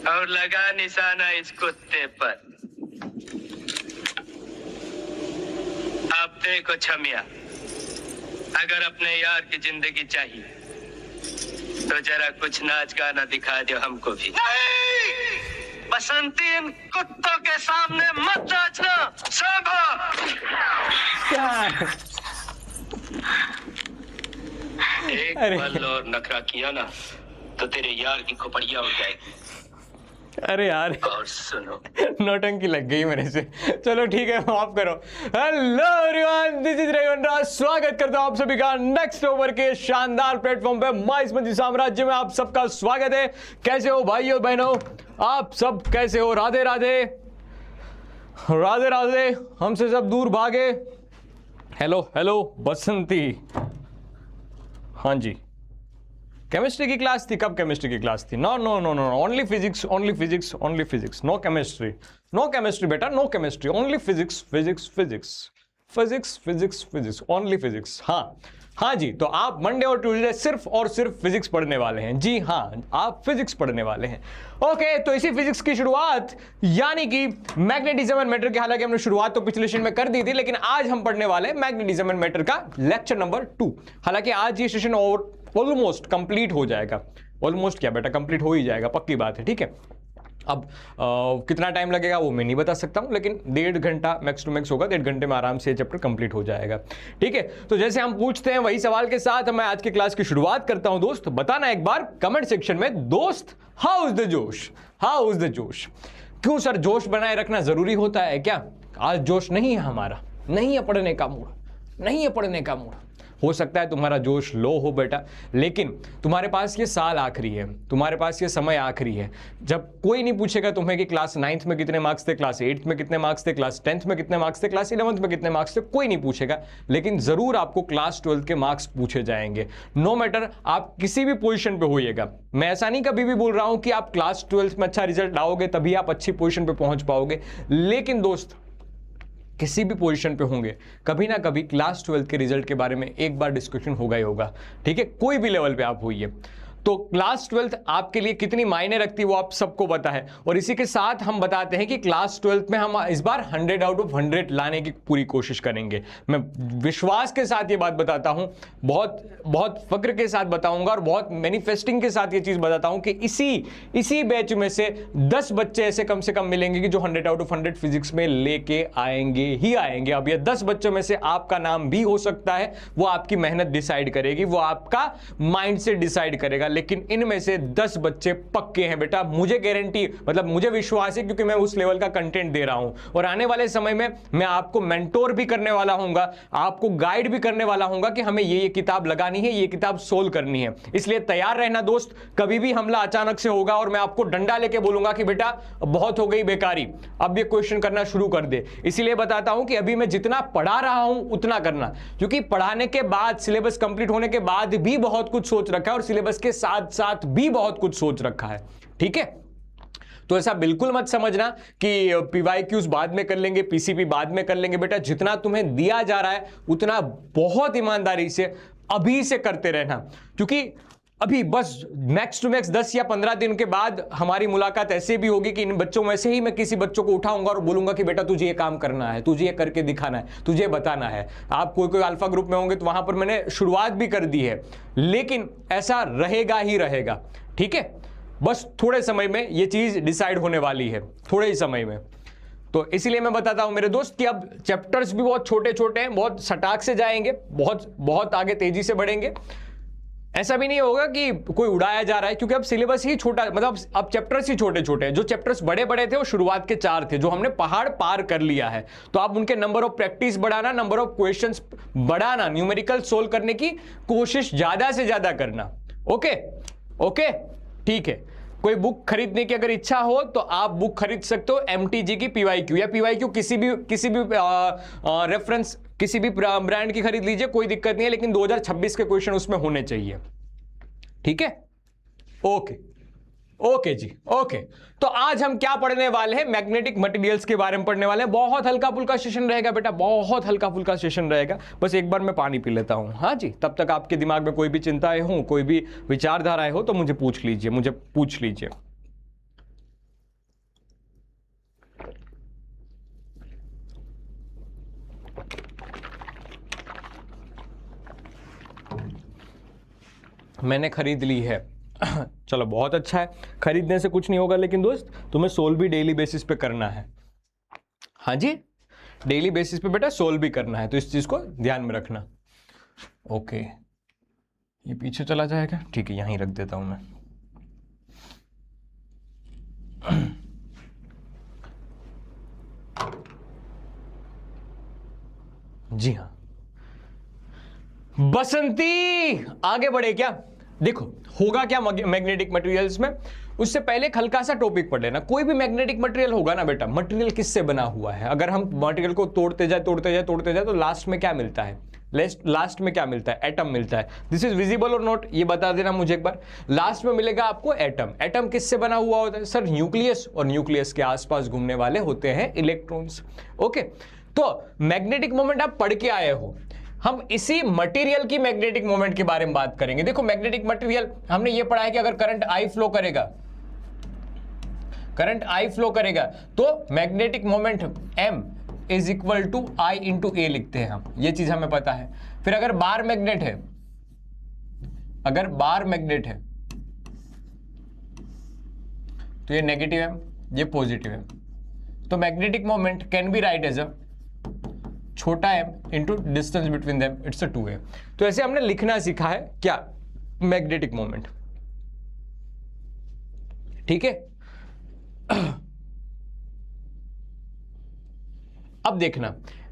और लगा निशाना इस कुत्ते पर। अब देखो छमिया, अगर अपने यार की जिंदगी चाहिए तो जरा कुछ नाच गाना दिखा दो हमको भी। नहीं! बसंती, इन कुत्तों के सामने मत नाचना। शाबा! क्या? एक पल और नखरा किया ना तो तेरे यार की खोपड़िया उड़ जाएगी। अरे यार, और सुनो, नौटंकी लग गई मेरे से। चलो ठीक है, माफ करो। Hello everyone, this is Revan Raj. स्वागत करता हूं आप सभी का नेक्स्ट ओवर के शानदार प्लेटफॉर्म पे माइस मंजी साम्राज्य में। आप सबका स्वागत है। कैसे हो भाइयों बहनों, आप सब कैसे हो? राधे राधे, राधे राधे। हमसे सब दूर भागे। हेलो हेलो बसंती। हाँ जी, केमिस्ट्री की क्लास थी? कब केमिस्ट्री की क्लास थी? No no no no, only physics, only physics, only physics. No chemistry, no chemistry बेटा, no chemistry, only physics physics physics physics physics physics, only physics. हाँ हाँ जी, तो आप मंडे और ट्यूसडे सिर्फ और सिर्फ फिजिक्स पढ़ने वाले हैं। जी हाँ, आप फिजिक्स पढ़ने वाले हैं। ओके, तो इसी फिजिक्स की शुरुआत यानी कि मैग्नेटिज्म एंड मैटर की, हालांकि हमने शुरुआत तो पिछले सेशन में कर दी थी, लेकिन आज हम पढ़ने वाले हैं मैग्नेटिज्म एंड मैटर का लेक्चर नंबर 2। हालांकि आज ये सेशन ऑलमोस्ट कंप्लीट हो जाएगा। ऑलमोस्ट क्या बेटा, कंप्लीट हो ही जाएगा, पक्की बात है। ठीक है, अब कितना टाइम लगेगा वो मैं नहीं बता सकता हूं, लेकिन 1.5 घंटा मैक्स टू मैक्स होगा। 1.5 घंटे में आराम से चैप्टर कंप्लीट हो जाएगा। ठीक है, तो जैसे हम पूछते हैं वही सवाल के साथ मैं आज की क्लास की शुरुआत करता हूं। दोस्त बताना एक बार कमेंट सेक्शन में, दोस्त हाउ इज द जोश, हाउ इज द जोश। क्यों सर, जोश बनाए रखना जरूरी होता है क्या? आज जोश नहीं है हमारा, नहीं है पढ़ने का मूड, नहीं है पढ़ने का मूड। हो सकता है तुम्हारा जोश लो हो बेटा, लेकिन तुम्हारे पास ये साल आखिरी है, तुम्हारे पास ये समय आखिरी है, जब कोई नहीं पूछेगा तुम्हें कि क्लास 9th में कितने मार्क्स थे, क्लास 8th में कितने मार्क्स थे, क्लास 10th में कितने मार्क्स थे, क्लास 11th में कितने मार्क्स थे। कोई नहीं पूछेगा, लेकिन जरूर आपको क्लास 12th के मार्क्स पूछे जाएंगे। नो मैटर आप किसी भी पोजीशन पे होइएगा। मैं ऐसा नहीं कभी भी बोल रहा हूं कि आप क्लास 12th में अच्छा रिजल्ट लाओगे तभी आप अच्छी पोजीशन पे पहुंच पाओगे, लेकिन दोस्त किसी भी पोजीशन पे होंगे, कभी ना कभी क्लास 12th के रिजल्ट के बारे में एक बार डिस्कशन होगा ही होगा। ठीक है, कोई भी लेवल पे आप होइए, तो क्लास 12th आपके लिए कितनी मायने रखती है वो आप सबको पता है। और इसी के साथ हम बताते हैं कि क्लास 12th में हम इस बार 100 आउट ऑफ 100 लाने की पूरी कोशिश करेंगे। मैं विश्वास के साथ ये बात बताता हूं, बहुत बहुत फक्र के साथ बताऊंगा और बहुत मैनिफेस्टिंग के साथ ये चीज बताता हूं कि इसी बैच में से 10 बच्चे ऐसे कम से कम मिलेंगे कि जो 100 आउट ऑफ 100 फिजिक्स में लेके आएंगे ही आएंगे। अब ये 10 बच्चों में से आपका नाम भी हो सकता है, वो आपकी मेहनत डिसाइड करेगी, वो आपका माइंड से डिसाइड करेगा, लेकिन इनमें से 10 बच्चे पक्के हैं बेटा। मुझे गारंटी, मतलब मुझे विश्वास है, क्योंकि मैं उस लेवल का कंटेंट दे रहा हूं और आने वाले समय में मैं आपको मेंटोर भी करने वाला हूंगा, आपको गाइड भी करने वाला हूंगा कि हमें ये किताब लगानी है, ये किताब सोल्व करनी है। इसलिए तैयार रहना दोस्त, कभी भी हमला अचानक से होगा और मैं आपको डंडा लेके बोलूंगा कि बेटा बहुत हो गई बेकारी, अब ये क्वेश्चन करना शुरू कर दे। इसीलिए बताता हूं कि अभी मैं जितना पढ़ा रहा हूं उतना करना, क्योंकि पढ़ाने के बाद, सिलेबस कंप्लीट होने के बाद भी बहुत कुछ सोच रखा है और सिलेबस के साथ साथ भी बहुत कुछ सोच रखा है। ठीक है, तो ऐसा बिल्कुल मत समझना कि पीवाईक्यूज बाद में कर लेंगे, पीसीपी बाद में कर लेंगे। बेटा जितना तुम्हें दिया जा रहा है उतना बहुत ईमानदारी से अभी से करते रहना, क्योंकि अभी बस मैक्स टू मैक्स 10 या 15 दिन के बाद हमारी मुलाकात ऐसे भी होगी कि इन बच्चों में से ही मैं किसी बच्चों को उठाऊंगा और बोलूंगा कि बेटा तुझे ये काम करना है, तुझे ये करके दिखाना है, तुझे बताना है। आप कोई अल्फा ग्रुप में होंगे तो वहां पर मैंने शुरुआत भी कर दी है, लेकिन ऐसा रहेगा ही रहेगा। ठीक है, बस थोड़े समय में ये चीज डिसाइड होने वाली है, थोड़े ही समय में। तो इसीलिए मैं बताता हूं मेरे दोस्त कि अब चैप्टर्स भी बहुत छोटे छोटे हैं, बहुत सटाक से जाएंगे, बहुत बहुत आगे तेजी से बढ़ेंगे। ऐसा भी नहीं होगा कि कोई उड़ाया जा रहा है, क्योंकि अब सिलेबस ही छोटा, मतलब अब चैप्टर्स ही छोटे छोटे हैं। जो चैप्टर्स बड़े बड़े थे वो शुरुआत के 4 थे, जो हमने पहाड़ पार कर लिया है। तो आप उनके नंबर ऑफ प्रैक्टिस बढ़ाना, नंबर ऑफ क्वेश्चंस बढ़ाना, न्यूमेरिकल सोल्व करने की कोशिश ज्यादा से ज्यादा करना। ओके ओके, ठीक है। कोई बुक खरीदने की अगर इच्छा हो तो आप बुक खरीद सकते हो एमटीजी की पीवाईक्यू, या पीवाईक्यू किसी भी रेफरेंस, किसी भी ब्रांड की खरीद लीजिए, कोई दिक्कत नहीं है, लेकिन 2026 के क्वेश्चन उसमें होने चाहिए। ठीक है, ओके ओके जी, ओके। तो आज हम क्या पढ़ने वाले हैं? मैग्नेटिक मटेरियल्स के बारे में पढ़ने वाले हैं। बहुत हल्का फुल्का सेशन रहेगा बेटा, बहुत हल्का फुल्का सेशन रहेगा। बस एक बार मैं पानी पी लेता हूं। हाँ जी, तब तक आपके दिमाग में कोई भी चिंताएं हो, कोई भी विचारधाराएं हो तो मुझे पूछ लीजिए, मुझे पूछ लीजिए। मैंने खरीद ली है। चलो बहुत अच्छा है, खरीदने से कुछ नहीं होगा, लेकिन दोस्त तुम्हें सोल्व भी डेली बेसिस पे करना है। हाँ जी, डेली बेसिस पे बेटा सोल्व भी करना है, तो इस चीज को ध्यान में रखना। ओके, ये पीछे चला जाएगा, ठीक है, यहीं रख देता हूं मैं। जी हाँ, बसंती आगे बढ़े क्या? देखो होगा क्या मैग्नेटिक मटेरियल्स में, उससे पहले एक हल्का सा टॉपिक पढ़ लेना। कोई भी मैग्नेटिक मटेरियल होगा ना बेटा, मटेरियल किससे बना हुआ है? अगर हम मटेरियल को तोड़ते जाए तो लास्ट में क्या मिलता है? लास्ट में क्या मिलता है? एटम मिलता है। दिस इज विजिबल और नॉट, ये बता देना मुझे एक बार। लास्ट में मिलेगा आपको एटम। एटम किससे बना हुआ होता है सर? न्यूक्लियस, और न्यूक्लियस के आसपास घूमने वाले होते हैं इलेक्ट्रॉन्स। ओके, तो मैग्नेटिक मोमेंट आप पढ़ के आए हो, हम इसी मटेरियल की मैग्नेटिक मोमेंट के बारे में बात करेंगे। देखो मैग्नेटिक मटेरियल हमने ये पढ़ा है कि अगर करंट आई फ्लो करेगा, तो magnetic moment M is equal to I into A लिखते हैं हम, ये चीज हमें पता है। फिर अगर बार मैग्नेट है, तो ये नेगेटिव है, ये पॉजिटिव है, तो magnetic moment can be write as a छोटा m into distance between them, it's a 2a। तो ऐसे हमने लिखना सीखा है क्या? Magnetic moment. ठीक है, अब देखना,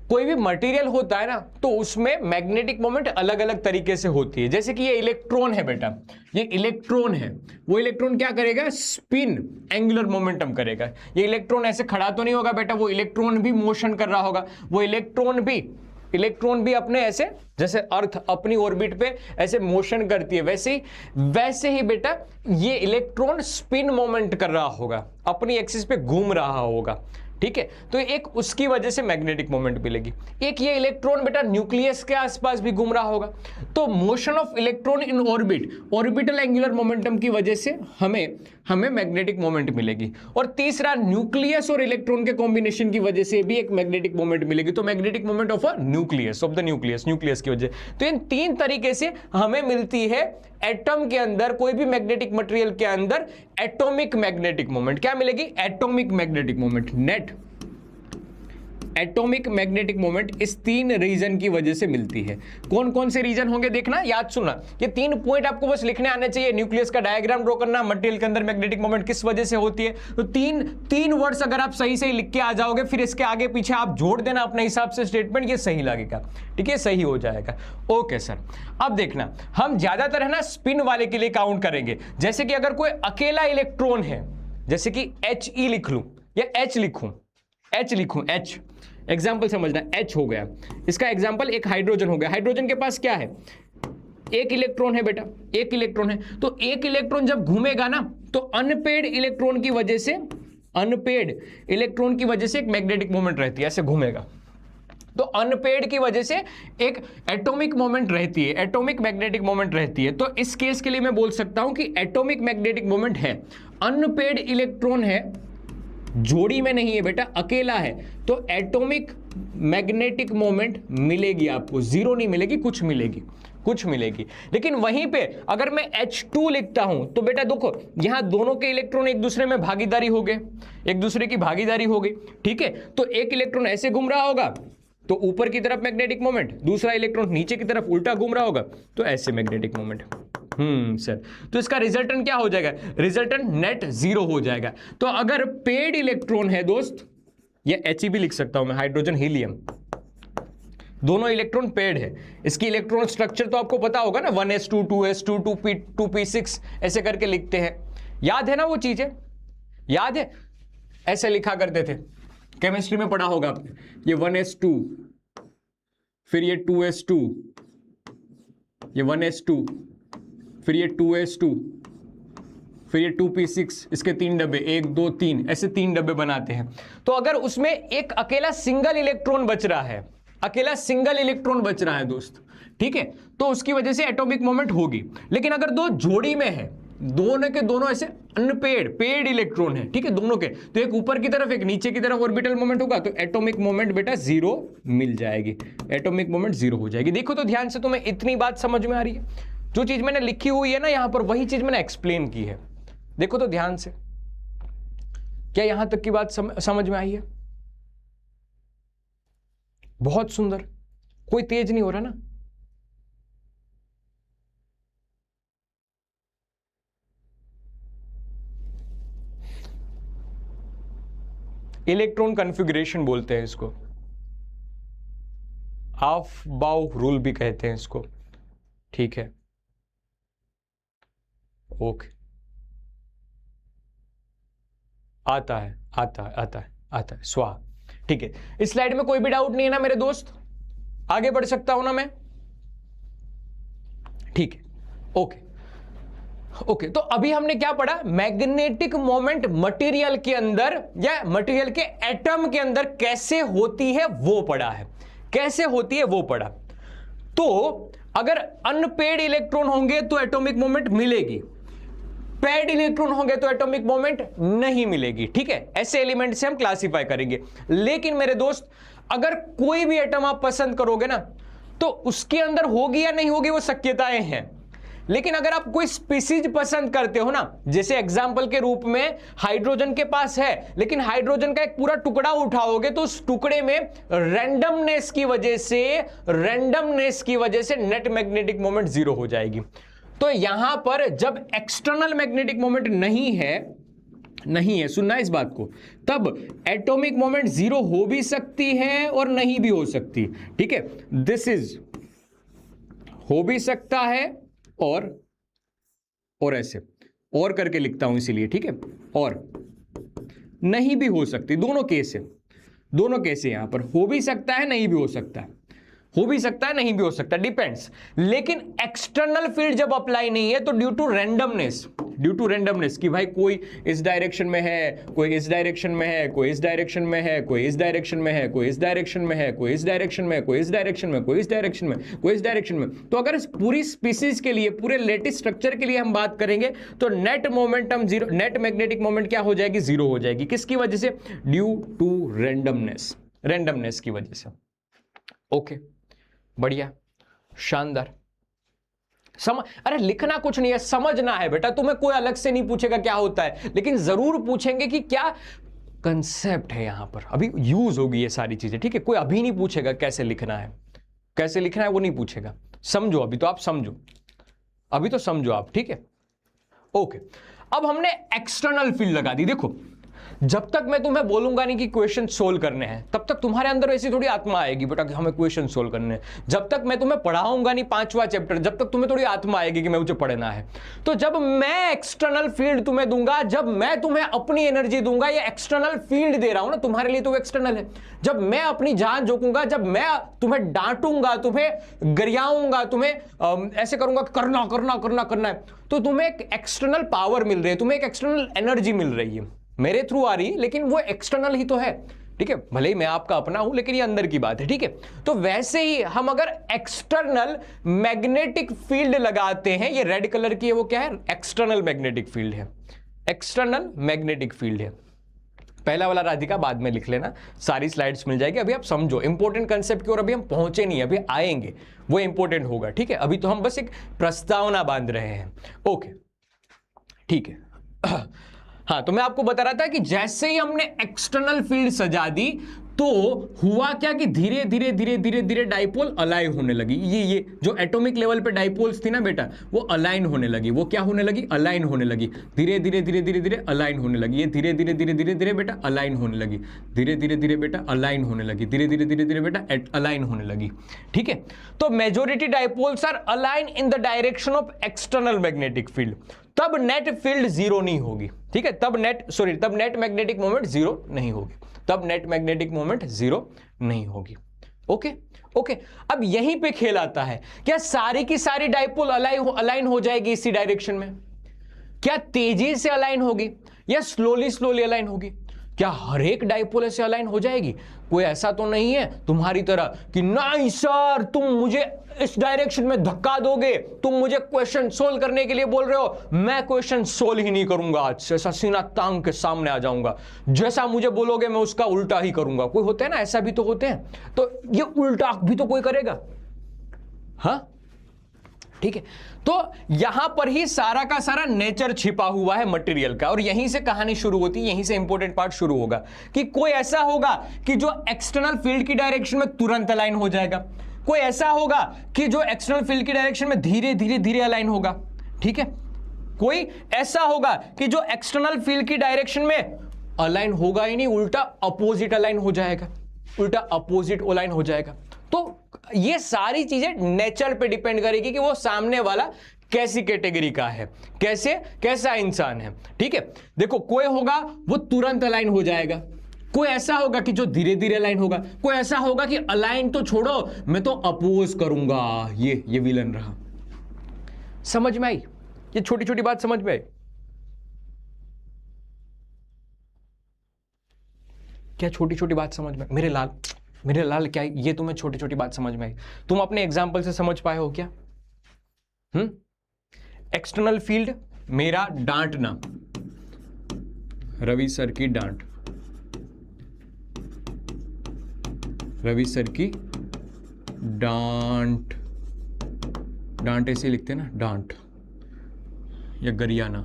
कोई भी मटेरियल होता है ना, तो उसमें मैग्नेटिक मोमेंट अलग अलग तरीके से होती है। जैसे कि ये इलेक्ट्रॉन है बेटा, ये इलेक्ट्रॉन है, वो इलेक्ट्रॉन क्या करेगा? स्पिन एंगुलर मोमेंटम करेगा। ये इलेक्ट्रॉन ऐसे खड़ा तो नहीं होगा बेटा, वो इलेक्ट्रॉन भी मोशन कर रहा होगा। वो इलेक्ट्रॉन भी अपने ऐसे, जैसे अर्थ अपनी ऑर्बिट पे ऐसे मोशन करती है, वैसे ही बेटा ये इलेक्ट्रॉन स्पिन मोमेंट कर रहा होगा, अपनी एक्सिस पे घूम रहा होगा। ठीक है, तो एक उसकी वजह से मैग्नेटिक मोमेंट मिलेगी। एक ये इलेक्ट्रॉन बेटा न्यूक्लियस के आसपास भी घूम रहा होगा, तो motion of electron in orbit, orbital angular momentum की वजह से हमें मैग्नेटिक मोमेंट मिलेगी। और तीसरा, न्यूक्लियस और इलेक्ट्रॉन के कॉम्बिनेशन की वजह से भी एक मैग्नेटिक मोमेंट मिलेगी। तो magnetic moment of the nucleus की वजह। तो इन तीन तरीके से हमें मिलती है एटम के अंदर, कोई भी मैग्नेटिक मटेरियल के अंदर एटॉमिक मैग्नेटिक मोमेंट। क्या मिलेगी? Atomic magnetic moment, net atomic magnetic moment इस तीन रीजन की वजह से मिलती है। कौन कौन से रीजन होंगे देखना, याद सुनना, ये 3 पॉइंट आपको बस लिखने आने चाहिए। न्यूक्लियस का डायग्राम ड्रॉ करना, मटेरियल के अंदर मैग्नेटिक मोमेंट किस वजह से होती है। तो तीन वर्ड्स अगर आप सही सही लिख के आ जाओगे, फिर इसके आगे पीछे आप जोड़ देना अपने हिसाब से स्टेटमेंट, ये सही लगेगा। ठीक है, सही हो जाएगा। ओके सर, अब देखना, हम ज्यादातर है ना स्पिन वाले के लिए काउंट करेंगे। जैसे कि अगर कोई अकेला इलेक्ट्रॉन है, जैसे कि He लिख लूं या H लिखूं, H एग्जाम्पल समझना, H हो गया, इसका एग्जाम्पल एक हाइड्रोजन हो गया। हाइड्रोजन के पास क्या है? एक इलेक्ट्रॉन है बेटा, एक इलेक्ट्रॉन है। तो एक इलेक्ट्रॉन जब घूमेगा ना, तो अनपेड इलेक्ट्रॉन की वजह से एक मैग्नेटिक मोमेंट रहती है, ऐसे घूमेगा। तो अनपेड की वजह से एक एटॉमिक मोमेंट रहती है, एटॉमिक मैग्नेटिक मोमेंट रहती है। तो इस केस के लिए मैं बोल सकता हूं कि एटॉमिक मैग्नेटिक मोमेंट है। अनपेड इलेक्ट्रॉन है, जोड़ी में नहीं है बेटा, अकेला है, तो एटॉमिक मैग्नेटिक मोमेंट मिलेगी आपको, जीरो नहीं मिलेगी, कुछ मिलेगी। लेकिन वहीं पे अगर मैं H2 लिखता हूं, तो बेटा देखो, यहां दोनों के इलेक्ट्रॉन एक दूसरे में भागीदारी हो गए, एक दूसरे की भागीदारी हो गई। ठीक है, तो एक इलेक्ट्रॉन ऐसे घूम रहा होगा, तो ऊपर की तरफ मैग्नेटिक मोमेंट, दूसरा इलेक्ट्रॉन नीचे की तरफ उल्टा घूम रहा होगा, तो ऐसे मैग्नेटिक मोमेंट। सर, तो इसका रिजल्टेंट क्या हो जाएगा? रिजल्टेंट नेट जीरो हो जाएगा। तो अगर पेड इलेक्ट्रॉन है दोस्त, ये He भी लिख सकता हूं मैं, हाइड्रोजन हीलियम, दोनों इलेक्ट्रॉन पेड है। इसकी इलेक्ट्रॉन स्ट्रक्चर तो आपको पता होगा ना, 1s2 2s2 2p6 ऐसे करके लिखते हैं। याद है ना वो चीजें? याद है, ऐसे लिखा करते थे, केमिस्ट्री में पढ़ा होगा आपने। ये 1s2, फिर ये 2s2, ये 1s2, फिर ये 2s2, फिर ये 2p6, इसके 3 डब्बे, 1 2 3, ऐसे 3 डब्बे बनाते हैं। तो अगर उसमें एक अकेला सिंगल इलेक्ट्रॉन बच रहा है, दोस्त, ठीक है, तो उसकी वजह से एटॉमिक मोमेंट होगी। लेकिन अगर दो जोड़ी में है, दोनों के दोनों ऐसे पेड इलेक्ट्रॉन है, ठीक है, दोनों के, तो एक ऊपर की तरफ एक नीचे की तरफ ऑर्बिटल मोमेंट होगा, तो एटॉमिक मोमेंट बेटा जीरो मिल जाएगी, एटॉमिक मोमेंट जीरो हो जाएगी। देखो तो ध्यान से, तुम्हें इतनी बात समझ में आ रही है? जो चीज मैंने लिखी हुई है ना यहां पर, वही चीज मैंने एक्सप्लेन की है। देखो तो ध्यान से, क्या यहां तक की बात समझ में आई है? बहुत सुंदर, कोई तेज नहीं हो रहा ना। इलेक्ट्रॉन कॉन्फ़िगरेशन बोलते हैं इसको, ऑफ-बाउ रूल भी कहते हैं इसको, ठीक है। ओके, आता है आता है आता है आता है, स्वाहा, ठीक है। इस स्लाइड में कोई भी डाउट नहीं है ना मेरे दोस्त? आगे बढ़ सकता हूं ना मैं? ठीक है, ओके ओके। तो अभी हमने क्या पढ़ा? मैग्नेटिक मोमेंट मटेरियल के अंदर या मटेरियल के एटम के अंदर कैसे होती है वो पढ़ा है, कैसे होती है वो पढ़ा। तो अगर अनपेड इलेक्ट्रॉन होंगे तो एटॉमिक मोमेंट मिलेगी, पेड इलेक्ट्रॉन होंगे तो एटॉमिक मोमेंट नहीं मिलेगी, ठीक है। ऐसे एलिमेंट से हम क्लासिफाई करेंगे। लेकिन मेरे दोस्त, अगर कोई भी एटम आप पसंद करोगे ना तो उसके अंदर होगी या नहीं होगी वो शक्यताएं हैं। लेकिन अगर आप कोई स्पीसीज पसंद करते हो ना, जैसे एग्जाम्पल के रूप में हाइड्रोजन के पास है, लेकिन हाइड्रोजन का एक पूरा टुकड़ा उठाओगे तो उस टुकड़े में रैंडमनेस की वजह से नेट मैग्नेटिक मोमेंट जीरो हो जाएगी। तो यहां पर जब एक्सटर्नल मैग्नेटिक मोमेंट नहीं है, सुनना इस बात को, तब एटॉमिक मोमेंट जीरो हो भी सकती है और नहीं भी हो सकती, ठीक है। दिस इज हो भी सकता है और ऐसे और करके लिखता हूं इसीलिए, ठीक है, और नहीं भी हो सकती। दोनों केस है, दोनों केस है। यहां पर हो भी सकता है, नहीं भी हो सकता है, हो भी सकता है, नहीं भी हो सकता, डिपेंड्स। लेकिन एक्सटर्नल फील्ड जब अप्लाई नहीं है तो ड्यू टू रैंडमनेस कि भाई कोई इस डायरेक्शन में है, कोई इस डायरेक्शन में है, कोई इस डायरेक्शन में है, कोई इस डायरेक्शन में है, कोई इस डायरेक्शन में है, कोई इस डायरेक्शन में, कोई इस डायरेक्शन में, कोई इस डायरेक्शन में, कोई इस डायरेक्शन में। तो अगर इस पूरी स्पीसीज के लिए, पूरे लेटिस स्ट्रक्चर के लिए हम बात करेंगे तो net momentum zero, net magnetic moment क्या हो जाएगी? जीरो हो जाएगी। किसकी वजह से? ड्यू टू रैंडमनेस की वजह से। ओके, बढ़िया, शानदार। अरे लिखना कुछ नहीं है, समझना है बेटा। तुम्हें कोई अलग से नहीं पूछेगा क्या होता है, लेकिन जरूर पूछेंगे कि क्या कंसेप्ट है यहां पर। अभी यूज होगी ये सारी चीजें, ठीक है। कोई अभी नहीं पूछेगा कैसे लिखना है, कैसे लिखना है वो नहीं पूछेगा। समझो, अभी तो आप समझो, अभी तो समझो आप, ठीक है। ओके, अब हमने एक्सटर्नल फील्ड लगा दी। देखो, जब तक मैं तुम्हें बोलूंगा नहीं कि क्वेश्चन सोल्व करने हैं, तब तक तुम्हारे अंदर ऐसी थोड़ी आत्मा आएगी बेटा कि हमें क्वेश्चन सोल्व करने हैं। जब तक मैं तुम्हें पढ़ाऊंगा नहीं 5वां चैप्टर, जब तक तुम्हें थोड़ी आत्मा आएगी कि मैं मुझे पढ़ना है। तो जब मैं एक्सटर्नल फील्ड तुम्हें दूंगा, जब मैं तुम्हें अपनी एनर्जी दूंगा, ये एक्सटर्नल फील्ड दे रहा हूं ना तुम्हारे लिए, तो वो एक्सटर्नल है। जब मैं अपनी जान झोंकूंगा, जब मैं तुम्हें डांटूंगा, तुम्हें गरियाऊंगा, तुम्हें ऐसे करूंगा करना करना करना करना है, तो तुम्हें एक एक्सटर्नल पावर मिल रही है, तुम्हें एक एक्सटर्नल एनर्जी मिल रही है, मेरे थ्रू आ रही है, लेकिन वो एक्सटर्नल ही तो है, ठीक है। भले ही मैं आपका अपना हूं, लेकिन ये अंदर की बात है, ठीक है। तो वैसे ही हम अगर एक्सटर्नल मैग्नेटिक फील्ड लगाते हैं, ये रेड कलर की है, वो क्या है? एक्सटर्नल मैग्नेटिक फील्ड है, एक्सटर्नल मैग्नेटिक फील्ड है। पहला वाला राधिका बाद में लिख लेना, सारी स्लाइड्स मिल जाएगी। अभी आप समझो इंपॉर्टेंट कंसेप्ट की ओर अभी हम पहुंचे नहीं, अभी आएंगे, वो इंपॉर्टेंट होगा, ठीक है। अभी तो हम बस एक प्रस्तावना बांध रहे हैं। ओके, ठीक है। हाँ, तो मैं आपको बता रहा था कि जैसे ही हमने एक्सटर्नल फील्ड सजा दी तो हुआ क्या कि धीरे धीरे धीरे धीरे धीरे डाइपोल अलाइन होने लगी। ये जो एटॉमिक लेवल पे डाइपोल्स थी ना बेटा, वो अलाइन होने लगी। वो क्या होने लगी? अलाइन होने लगी। धीरे धीरे धीरे धीरे धीरे अलाइन होने लगी। ये धीरे धीरे धीरे धीरे धीरे बेटा अलाइन होने लगी। धीरे धीरे धीरे बेटा अलाइन होने लगी। धीरे धीरे धीरे धीरे बेटा अलाइन होने लगी। ठीक है, तो majority dipoles are align in the direction of external magnetic field. तब नेट फील्ड जीरो नहीं होगी। ठीक है, तब नेट मैग्नेटिक मोमेंट जीरो नहीं होगी। तब नेट मैग्नेटिक मोमेंट जीरो नहीं होगी। ओके ओके, अब यहीं पे खेल आता है। क्या सारी की सारी डाइपोल अलाइन हो जाएगी इसी डायरेक्शन में? क्या तेजी से अलाइन होगी या स्लोली अलाइन होगी? क्या हर एक डाइपोल ऐसे अलाइन हो जाएगी? कोई ऐसा तो नहीं है तुम्हारी तरह कि नहीं सर तुम मुझे इस डायरेक्शन में धक्का दोगे, तुम मुझे क्वेश्चन सोल्व करने के लिए बोल रहे हो, मैं क्वेश्चन सोल्व ही नहीं करूंगा, आज से ऐसा सीना तांग के सामने आ जाऊंगा, जैसा मुझे बोलोगे मैं उसका उल्टा ही करूंगा। कोई होता है ना, ऐसा भी तो होते हैं। तो ये उल्टा भी तो कोई करेगा। हाँ, ठीक है, तो यहां पर ही सारा का सारा नेचर छिपा हुआ है मटेरियल का, और यहीं से कहानी शुरू होती है, यहीं से इंपॉर्टेंट पार्ट शुरू होगा कि कोई ऐसा होगा कि जो एक्सटर्नल फील्ड की डायरेक्शन में तुरंत अलाइन हो जाएगा, कोई ऐसा होगा कि जो एक्सटर्नल फील्ड की डायरेक्शन में धीरे धीरे धीरे अलाइन होगा। ठीक है, कोई ऐसा होगा कि जो एक्सटर्नल फील्ड की डायरेक्शन में अलाइन होगा ही नहीं, उल्टा अपोजिट अलाइन हो जाएगा, उल्टा अपोजिट अलाइन हो जाएगा। तो ये सारी चीजें नेचर पे डिपेंड करेगी कि वो सामने वाला कैसी कैटेगरी का है, कैसा इंसान है। ठीक है, देखो कोई होगा वो तुरंत अलाइन हो जाएगा, कोई ऐसा होगा कि जो धीरे धीरे अलाइन होगा, कोई ऐसा होगा कि अलाइन तो छोड़ो मैं तो अपोज करूंगा। ये विलन रहा। समझ में आई? ये छोटी छोटी बात समझ में आई? क्या छोटी छोटी बात समझ में? मेरे लाल क्या ये तुम्हें छोटी छोटी बात समझ में आई? तुम अपने एग्जाम्पल से समझ पाए हो क्या? एक्सटर्नल फील्ड मेरा डांटना, रवि सर की डांट, रवि सर की डांट, डांट ऐसे लिखते हैं ना, डांट या गरियाना,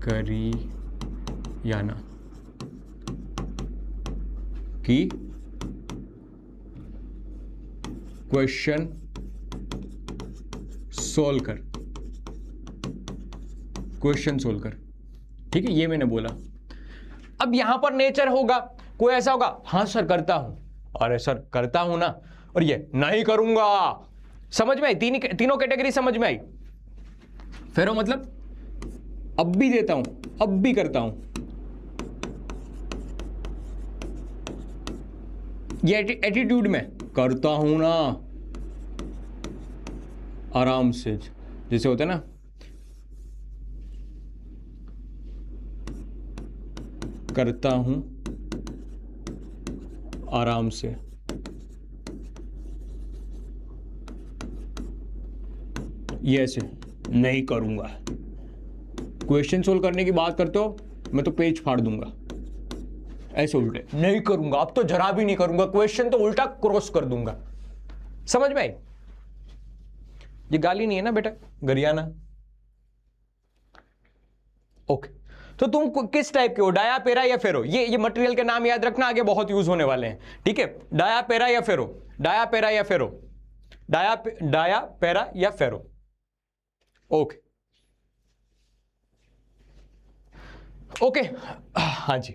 गरियाना की क्वेश्चन सोल्व कर, क्वेश्चन सोल्व कर। ठीक है, ये मैंने बोला। अब यहां पर नेचर होगा, कोई ऐसा होगा हां सर करता हूं, अरे सर करता हूं ना, और ये नहीं करूंगा। समझ में आई? तीनों कैटेगरी समझ में आई? फेरो मतलब अब भी देता हूं, अब भी करता हूं। ये एटीट्यूड में करता हूं ना, आराम से, जैसे होता है ना, करता हूं आराम से। ये ऐसे नहीं करूंगा। क्वेश्चन सोल्व करने की बात करते हो, मैं तो पेज फाड़ दूंगा। ऐसे उल्टे नहीं करूंगा, अब तो जरा भी नहीं करूंगा, क्वेश्चन तो उल्टा क्रॉस कर दूंगा। समझ में आई? ये गाली नहीं है ना बेटा, गरियाना। ओके, तो तुम किस टाइप के हो, डाया, पेरा या फेरो? ये मटेरियल के नाम याद रखना, आगे बहुत यूज होने वाले हैं। ठीक है, डाया, पेरा या फेरो, डाया, पेरा या फेरो, डाया, पेरा या फेरो। ओके ओके, हाँ जी,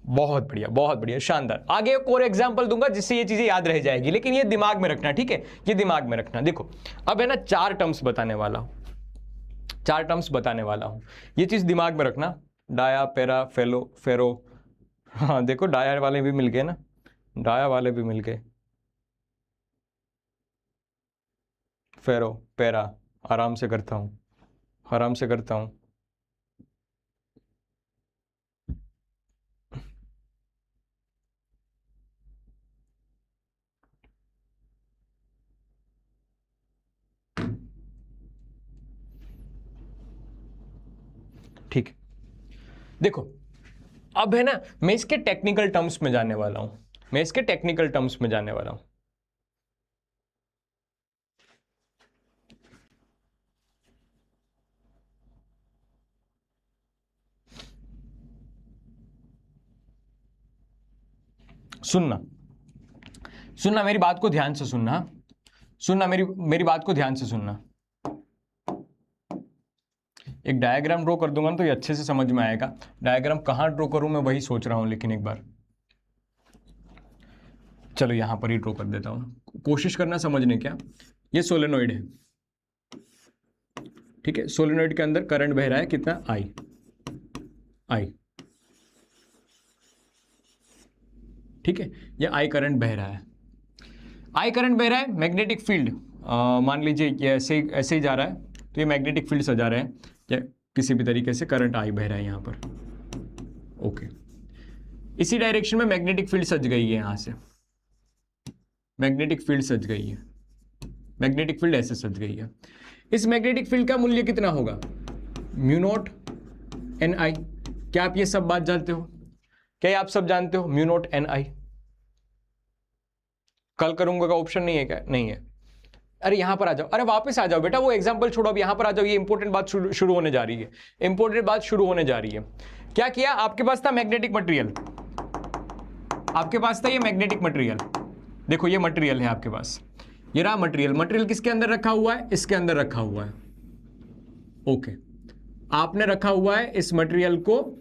बहुत बढ़िया, बहुत बढ़िया, शानदार। आगे एक और एग्जांपल दूंगा जिससे ये चीजें याद रह जाएगी, लेकिन ये दिमाग में रखना। ठीक है, ये दिमाग में रखना। देखो अब है ना, 4 टर्म्स बताने वाला हूं, 4 टर्म्स बताने वाला हूं, ये चीज दिमाग में रखना। डाया, पेरा, फेरो। हाँ देखो, डाया वाले भी मिल गए ना, डाया वाले भी मिल गए, फेरो, पेरा, आराम से करता हूं, आराम से करता हूं। ठीक है, देखो अब है ना, मैं इसके टेक्निकल टर्म्स में जाने वाला हूं, मैं इसके टेक्निकल टर्म्स में जाने वाला हूं। सुनना मेरी बात को ध्यान से सुनना, सुनना मेरी बात को ध्यान से सुनना। एक डायग्राम ड्रॉ कर दूंगा ना तो ये अच्छे से समझ में आएगा। डायग्राम कहां ड्रॉ करूं मैं वही सोच रहा हूं, लेकिन एक बार चलो यहां पर ही ड्रॉ कर देता हूं, कोशिश करना समझने। क्या ये सोलेनोइड है, ठीक है, सोलेनोइड के अंदर करंट बह रहा है कितना, आई, ठीक है, ये आई करंट बह रहा है, आई करंट बह रहा है। मैग्नेटिक फील्ड मान लीजिए ये ऐसे ही जा रहा है, तो ये मैग्नेटिक फील्ड सजा रहे हैं, या किसी भी तरीके से करंट आई बह रहा है यहां पर। ओके, इसी डायरेक्शन में मैग्नेटिक फील्ड सज गई है, यहां से मैग्नेटिक फील्ड सज गई है, मैग्नेटिक फील्ड ऐसे सज गई है। इस मैग्नेटिक फील्ड का मूल्य कितना होगा, म्यू नॉट एन आई। क्या आप ये सब बात जानते हो? क्या आप सब जानते हो? म्यू नॉट एन आई। कल करूंगा का ऑप्शन नहीं है क्या? नहीं है। अरे यहां पर आ जाओ, अरे वापस आ जाओ बेटा, वो एग्जांपल छोड़ो, अब यहां पर आ जाओ। ये इंपॉर्टेंट बात शुरू होने जा रही है, इंपॉर्टेंट बात शुरू होने जा रही है। क्या किया, आपके पास था मैग्नेटिक मटेरियल, आपके पास था ये मैग्नेटिक मटेरियल, देखो ये मटेरियल है आपके पास, ये रहा मटेरियल। मटेरियल किसके अंदर रखा हुआ है, इसके अंदर रखा हुआ है। ओके, आपने रखा हुआ है इस मटेरियल को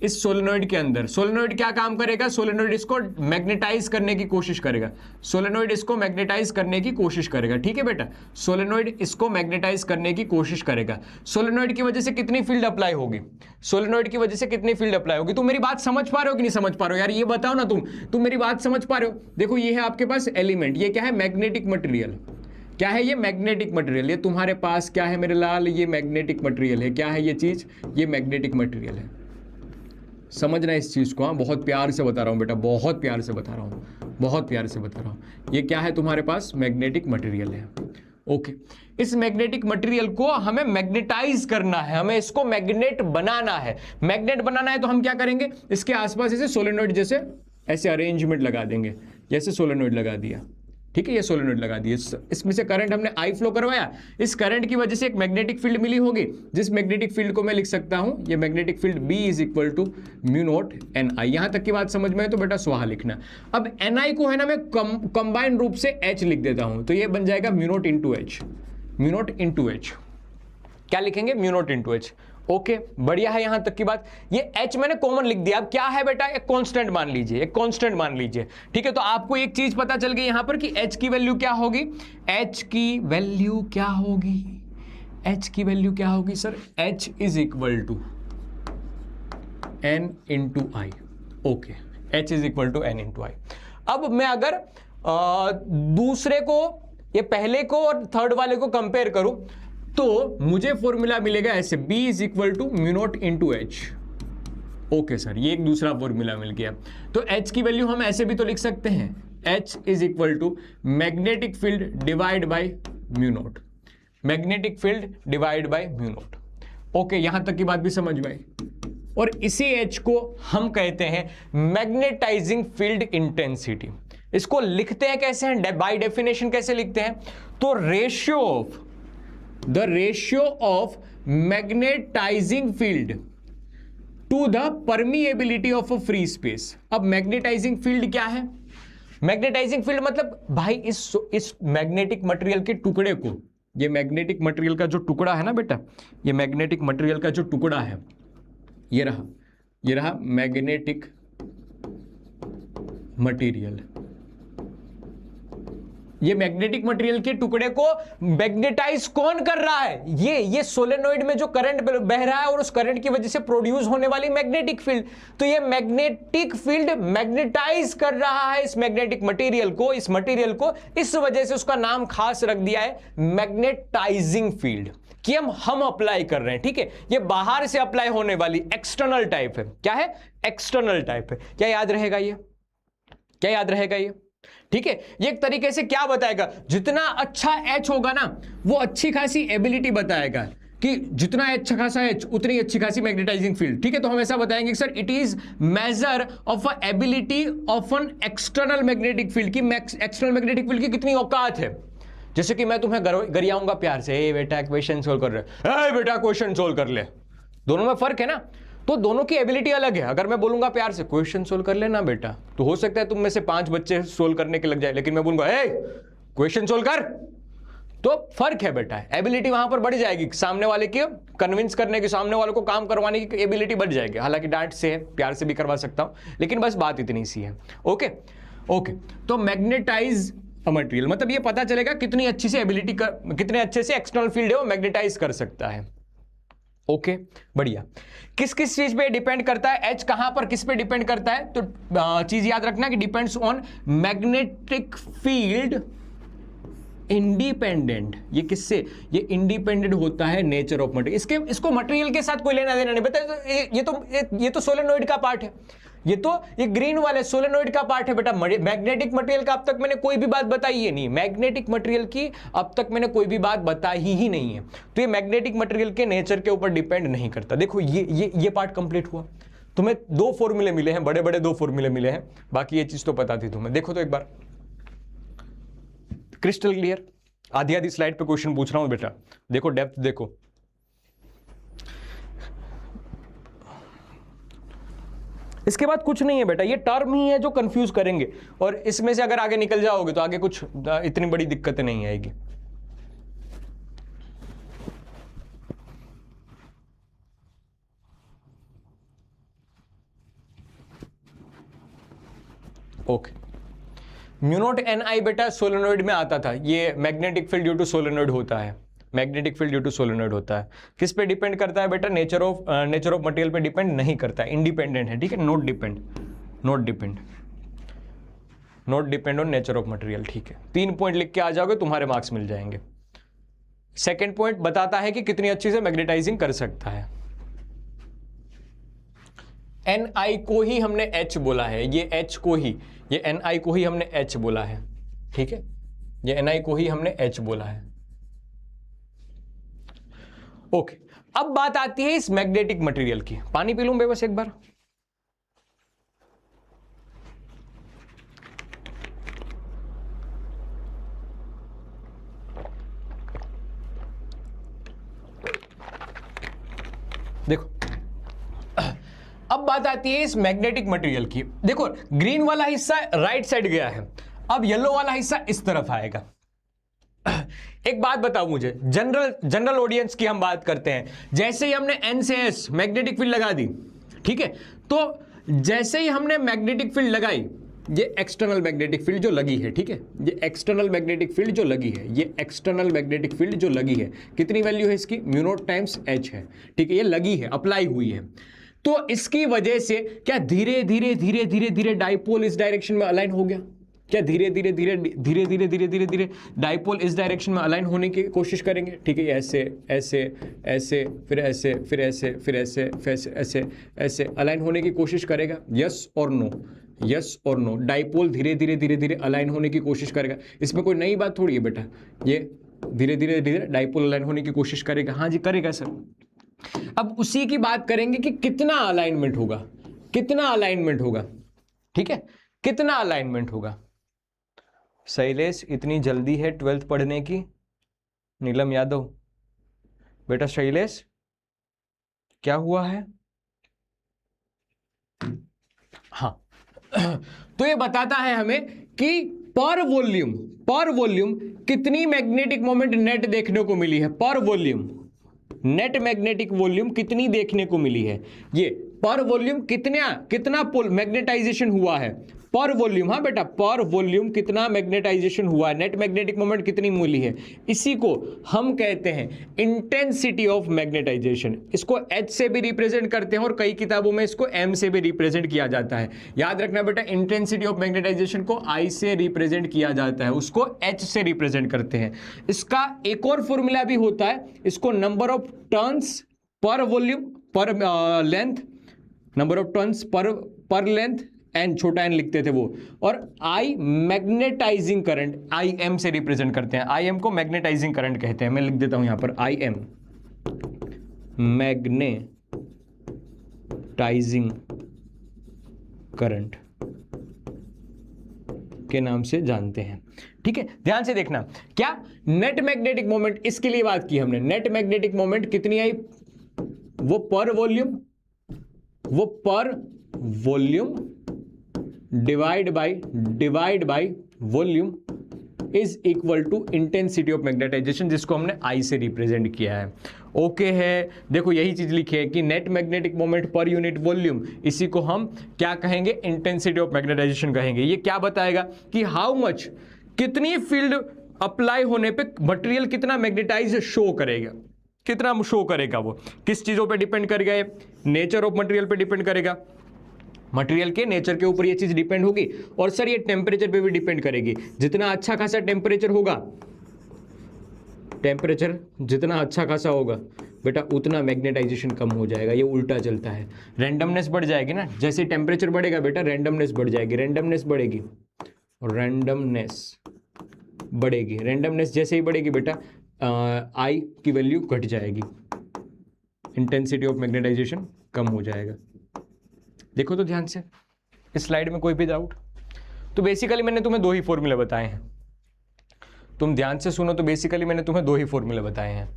इस सोलेनोइड के अंदर। सोलेनोइड क्या काम करेगा, सोलेनोइड इसको मैग्नेटाइज करने की कोशिश करेगा, सोलेनोइड इसको मैग्नेटाइज करने की कोशिश करेगा। ठीक है बेटा, सोलेनोइड इसको मैग्नेटाइज करने की कोशिश करेगा। सोलेनोइड की वजह से कितनी फील्ड अप्लाई होगी, सोलेनोइड की वजह से कितनी फील्ड अप्लाई होगी। तुम मेरी बात समझ पा रहे हो कि नहीं समझ पा रहे हो यार, ये बताओ ना, तुम मेरी बात समझ पा रहे हो। देखो ये है आपके पास एलिमेंट, ये क्या है, मैग्नेटिक मटेरियल। क्या है ये, मैग्नेटिक मटेरियल। ये तुम्हारे पास क्या है मेरे लाल, ये मैग्नेटिक मटेरियल है। क्या है ये चीज, ये मैग्नेटिक मटेरियल है। समझना इस चीज को, हाँ, बहुत प्यार से बता रहा हूं बेटा, बहुत प्यार से बता रहा हूं, बहुत प्यार से बता रहा हूं। ये क्या है तुम्हारे पास, मैग्नेटिक मटेरियल है। ओके, इस मैग्नेटिक मटेरियल को हमें मैग्नेटाइज करना है, हमें इसको मैग्नेट बनाना है। मैग्नेट बनाना है तो हम क्या करेंगे, इसके आसपास ऐसे सोलेनोइड जैसे ऐसे अरेंजमेंट लगा देंगे, जैसे सोलेनोइड लगा दिया। ठीक है, ये सोलेनोइड लगा दिए, इसमें से करंट हमने आई फ्लो करवाया, इस करंट की वजह से एक मैग्नेटिक फील्ड मिली होगी, जिस मैग्नेटिक फील्ड को मैं लिख सकता हूं, ये magnetic field B is equal to mu naught N I. यहां तक की बात समझ में है तो बेटा स्वाहा लिखना। अब एन आई को है ना मैं कंबाइन रूप से H लिख देता हूं, तो ये बन जाएगा mu naught into H, mu naught into H. क्या लिखेंगे, mu naught into H. Okay, बढ़िया है यहां तक की बात। ये H मैंने कॉमन लिख दिया। अब क्या है बेटा, एक कांस्टेंट मान लीजिए, एक कांस्टेंट मान लीजिए। ठीक है, तो आपको एक चीज पता चल गई यहां पर कि H की वैल्यू क्या होगी, H की वैल्यू क्या होगी, H की वैल्यू क्या होगी sir, H is equal to N into I. Okay, H is equal to N into I. अब मैं अगर दूसरे को, ये पहले को और थर्ड वाले को कंपेयर करूं तो मुझे फॉर्मूला मिलेगा ऐसे, B is equal to mu naught into H. Okay sir, ये एक दूसरा फॉर्मूला मिल गया। तो H की वैल्यू हम ऐसे भी तो लिख सकते हैं, H is equal to magnetic field divide by mu naught, magnetic field divide by mu naught. Okay, यहां तक की बात भी समझ में आई। और इसी H को हम कहते हैं मैग्नेटाइजिंग फील्ड इंटेंसिटी। इसको लिखते हैं कैसे हैं, बाय डेफिनेशन कैसे लिखते हैं, तो ratio of the ratio of magnetizing field to the permeability of a free space। अब मैग्नेटाइजिंग फील्ड क्या है, मैग्नेटाइजिंग फील्ड मतलब भाई इस मैग्नेटिक मटेरियल के टुकड़े को, ये मैग्नेटिक मटेरियल का जो टुकड़ा है ना बेटा, ये मैग्नेटिक मटेरियल का जो टुकड़ा है, ये रहा मैग्नेटिक मटेरियल। ये मैग्नेटिक मटेरियल के टुकड़े को मैग्नेटाइज कौन कर रहा है, ये सोलेनोइड में जो करंट बह रहा है और उस करंट की वजह से प्रोड्यूस होने वाली मैग्नेटिक फील्ड। तो ये मैग्नेटिक फील्ड मैग्नेटाइज कर रहा है इस मैग्नेटिक मटेरियल को, इस मटेरियल को, इस वजह से उसका नाम खास रख दिया है मैग्नेटाइजिंग फील्ड, कि हम अप्लाई कर रहे हैं। ठीक है, ये बाहर से अप्लाई होने वाली एक्सटर्नल टाइप है। क्या है, एक्सटर्नल टाइप है। क्या याद रहेगा ये, क्या याद रहेगा ये, ठीक है। ये एक तरीके से क्या बताएगा, जितना अच्छा H होगा ना वो अच्छी खासी एबिलिटी बताएगा, कि जितना अच्छा खासा H उतनी अच्छी खासी मैग्नेटाइजिंग फील्ड। ठीक है, तो हम ऐसा बताएंगे sir it is measure of a ability of an external magnetic field, की एक्सटर्नल मैग्नेटिक फील्ड की कितनी औकात है। जैसे कि मैं तुम्हें गरियाऊंगा प्यार से, ए बेटा क्वेश्चन सोल्व कर रहे, ए बेटा क्वेश्चन सोल्व कर ले, दोनों में फर्क है ना, तो दोनों की एबिलिटी अलग है। अगर मैं बोलूंगा प्यार से क्वेश्चन सोल्व कर लेना बेटा, तो हो सकता है तुम में से 5 बच्चे सोल्व करने के लग जाए, लेकिन मैं बोलूंगा ए क्वेश्चन सोल्व कर, तो फर्क है बेटा, एबिलिटी वहां पर बढ़ जाएगी, सामने वाले की कन्विंस करने की, सामने वाले को काम करवाने की एबिलिटी बढ़ जाएगी। हालांकि डांट से है, प्यार से भी करवा सकता हूं, लेकिन बस बात इतनी सी है। ओके, तो मैग्नेटाइज मटेरियल मतलब ये पता चलेगा कितनी अच्छी से एबिलिटी, कितने अच्छे से एक्सटर्नल फील्ड है वो मैग्नेटाइज कर सकता है। ओके, बढ़िया। किस किस चीज पे डिपेंड करता है, H कहां पर किस पे डिपेंड करता है, तो चीज याद रखना कि depends on magnetic field independent. ये किससे, ये इंडिपेंडेंट होता है नेचर ऑफ मटेरियल। इसको मटेरियल के साथ कोई लेना देना नहीं, बेटा ये तो सोलेनोइड का पार्ट है, ये ग्रीन वाले सोलेनोइड का पार्ट है बेटा। मैग्नेटिक मटेरियल का अब तक मैंने कोई भी बात बताई ही नहीं, मैग्नेटिक मटेरियल की अब तक मैंने कोई भी बात बताई ही नहीं है, तो ये मैग्नेटिक मटेरियल के नेचर के ऊपर डिपेंड नहीं करता। देखो ये पार्ट कंप्लीट हुआ, तुम्हें 2 फॉर्मूले मिले हैं, बड़े बड़े 2 फॉर्मूले मिले हैं, बाकी ये चीज तो पता थी तुम्हें। देखो तो एक बार क्रिस्टल क्लियर? आधी आधी स्लाइड पे क्वेश्चन पूछ रहा हूं बेटा, देखो डेप्थ देखो। इसके बाद कुछ नहीं है बेटा, ये टर्म ही है जो कंफ्यूज करेंगे, और इसमें से अगर आगे निकल जाओगे तो आगे कुछ इतनी बड़ी दिक्कतें नहीं आएगी। Okay, mu naught N I बेटा सोलेनोइड में आता था, ये magnetic field due to solenoid होता है, magnetic field due to solenoid होता है। किस पे डिपेंड करता है बेटा? नेचर ऑफ मटेरियल पे डिपेंड नहीं करता है, इंडिपेंडेंट है, ठीक है, not depend on nature of material, ठीक है। 3 पॉइंट लिख के आ जाओगे, तुम्हारे मार्क्स मिल जाएंगे। सेकेंड पॉइंट बताता है कि कितनी अच्छी से मैग्नेटाइजिंग कर सकता है। एन आई को ही हमने एच बोला है, ये एच को ही, ये एन आई को ही हमने एच बोला है, ठीक है, ये एन आई को ही हमने एच बोला है। ओके, अब बात आती है इस मैग्नेटिक मटेरियल की। पानी पी लूं बे बस एक बार। देखो, अब बात आती है इस मैग्नेटिक मटेरियल की। देखो, ग्रीन वाला हिस्सा राइट साइड गया है, अब येलो वाला हिस्सा इस तरफ आएगा। एक बात बताओ मुझे, जनरल ऑडियंस की हम बात करते हैं। जैसे ही हमने एन से एस मैग्नेटिक फील्ड लगा दी, ठीक है, तो जैसे ही हमने मैग्नेटिक फील्ड लगाई, ये एक्सटर्नल मैग्नेटिक फील्ड जो लगी है, ठीक है, ये एक्सटर्नल मैग्नेटिक फील्ड जो लगी है, ये एक्सटर्नल मैग्नेटिक फील्ड जो लगी है, कितनी वैल्यू है इसकी? म्यू नॉट टाइम्स एच है, ठीक है, ये लगी है, अप्लाई हुई है। तो इसकी वजह से क्या धीरे धीरे धीरे धीरे धीरे डाइपोल इस डायरेक्शन में अलाइन हो गया? क्या धीरे धीरे धीरे धीरे धीरे धीरे धीरे धीरे डाइपोल इस डायरेक्शन में अलाइन होने की कोशिश करेंगे, ठीक है, ऐसे ऐसे ऐसे फिर ऐसे फिर ऐसे फिर ऐसे फिर ऐसे ऐसे अलाइन होने की कोशिश करेगा? यस और नो, यस और नो, डाइपोल धीरे धीरे धीरे धीरे अलाइन होने की कोशिश करेगा। इसमें कोई नई बात थोड़ी है बेटा, ये धीरे धीरे धीरे डाइपोल अलाइन होने की कोशिश करेगा। हाँ जी, करेगा सर। अब उसी की बात करेंगे कि कितना अलाइनमेंट होगा, कितना अलाइनमेंट होगा, ठीक है, कितना अलाइनमेंट होगा। शैलेश, इतनी जल्दी है 12th पढ़ने की? नीलम यादव, बेटा शैलेश क्या हुआ है? हाँ, तो ये बताता है हमें कि पर वॉल्यूम कितनी मैग्नेटिक मोमेंट नेट देखने को मिली है। पर वॉल्यूम नेट मैग्नेटिक वॉल्यूम कितनी देखने को मिली है, ये पर वॉल्यूम कितना पोल मैग्नेटाइजेशन हुआ है पर वॉल्यूम। हाँ बेटा, पर वॉल्यूम कितना मैग्नेटाइजेशन हुआ है, नेट मैग्नेटिक मोमेंट कितनी मिली है, इसी को हम कहते हैं इंटेंसिटी ऑफ मैग्नेटाइजेशन। इसको एच से भी रिप्रेजेंट करते हैं और कई किताबों में इसको एम से भी रिप्रेजेंट किया जाता है। याद रखना बेटा, इंटेंसिटी ऑफ मैग्नेटाइजेशन को आई से रिप्रेजेंट किया जाता है, उसको एच से रिप्रेजेंट करते हैं। इसका एक और फॉर्मूला भी होता है, इसको number of turns per volume per length, number of turns per length, n छोटा एन लिखते थे वो, और I magnetising current, I M से रिप्रेजेंट करते हैं। आई एम को मैग्नेटाइजिंग करंट कहते हैं। मैं लिख देता हूं यहां पर आई एम मैग्नेटाइजिंग करंट के नाम से जानते हैं, ठीक है। ध्यान से देखना, क्या नेट मैग्नेटिक मोमेंट, इसके लिए बात की हमने, नेट मैग्नेटिक मोमेंट कितनी आई, वो पर volume divide by volume is equal to intensity of magnetisation, जिसको हमने आई से रिप्रेजेंट किया है। ओके है, देखो यही चीज लिखी है कि net magnetic moment per unit volume, इसी को हम क्या कहेंगे, इंटेंसिटी ऑफ मैग्नेटाइजेशन कहेंगे। ये क्या बताएगा कि हाउ मच, कितनी फील्ड अप्लाई होने पे मटेरियल कितना मैग्नेटाइज शो करेगा, कितना शो करेगा, वो किस चीजों पे डिपेंड करेगा, ये नेचर ऑफ मटेरियल पे डिपेंड करेगा, मटेरियल के नेचर के ऊपर ये चीज डिपेंड होगी। और सर ये टेम्परेचर पे भी डिपेंड करेगी, जितना अच्छा खासा टेम्परेचर होगा, टेम्परेचर जितना अच्छा खासा होगा बेटा उतना मैग्नेटाइजेशन कम हो जाएगा। ये उल्टा चलता है, रैंडमनेस बढ़ जाएगी ना, जैसे टेम्परेचर बढ़ेगा बेटा रैंडमनेस बढ़ जाएगी, रैंडमनेस बढ़ेगी, रैंडमनेस बढ़ेगी, रैंडमनेस जैसे ही बढ़ेगी बेटा आई की वैल्यू घट जाएगी, इंटेंसिटी ऑफ मैग्नेटाइजेशन कम हो जाएगा। देखो तो ध्यान से इस स्लाइड में कोई भी डाउट? तो बेसिकली मैंने तुम्हें दो ही फॉर्मूले बताए हैं, तुम ध्यान से सुनो तो बेसिकली मैंने तुम्हें दो ही फॉर्मूले बताए हैं,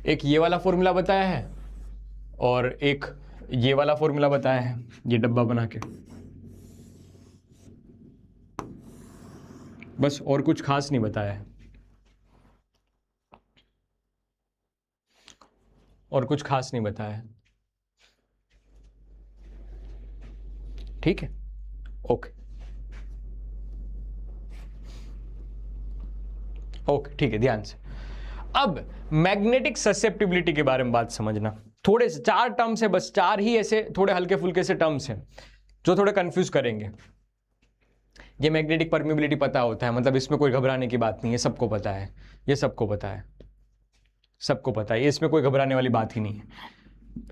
एक ये वाला फॉर्मूला बताया है और एक ये वाला फॉर्मूला बताया है, ये डब्बा बना के, बस और कुछ खास नहीं बताया है, और कुछ खास नहीं बताया है। ठीक है, ओके ओके, ठीक है, ध्यान से। अब मैग्नेटिक ससेप्टिबिलिटी के बारे में बात समझना, थोड़े से 4 टर्म्स है, बस 4 ही ऐसे थोड़े हल्के फुल्के से टर्म्स हैं जो थोड़े कंफ्यूज करेंगे। ये मैग्नेटिक परमिबिलिटी पता होता है, मतलब इसमें कोई घबराने की बात नहीं है, सबको पता है, ये सबको पता है, सबको पता है, इसमें कोई घबराने वाली बात ही नहीं है।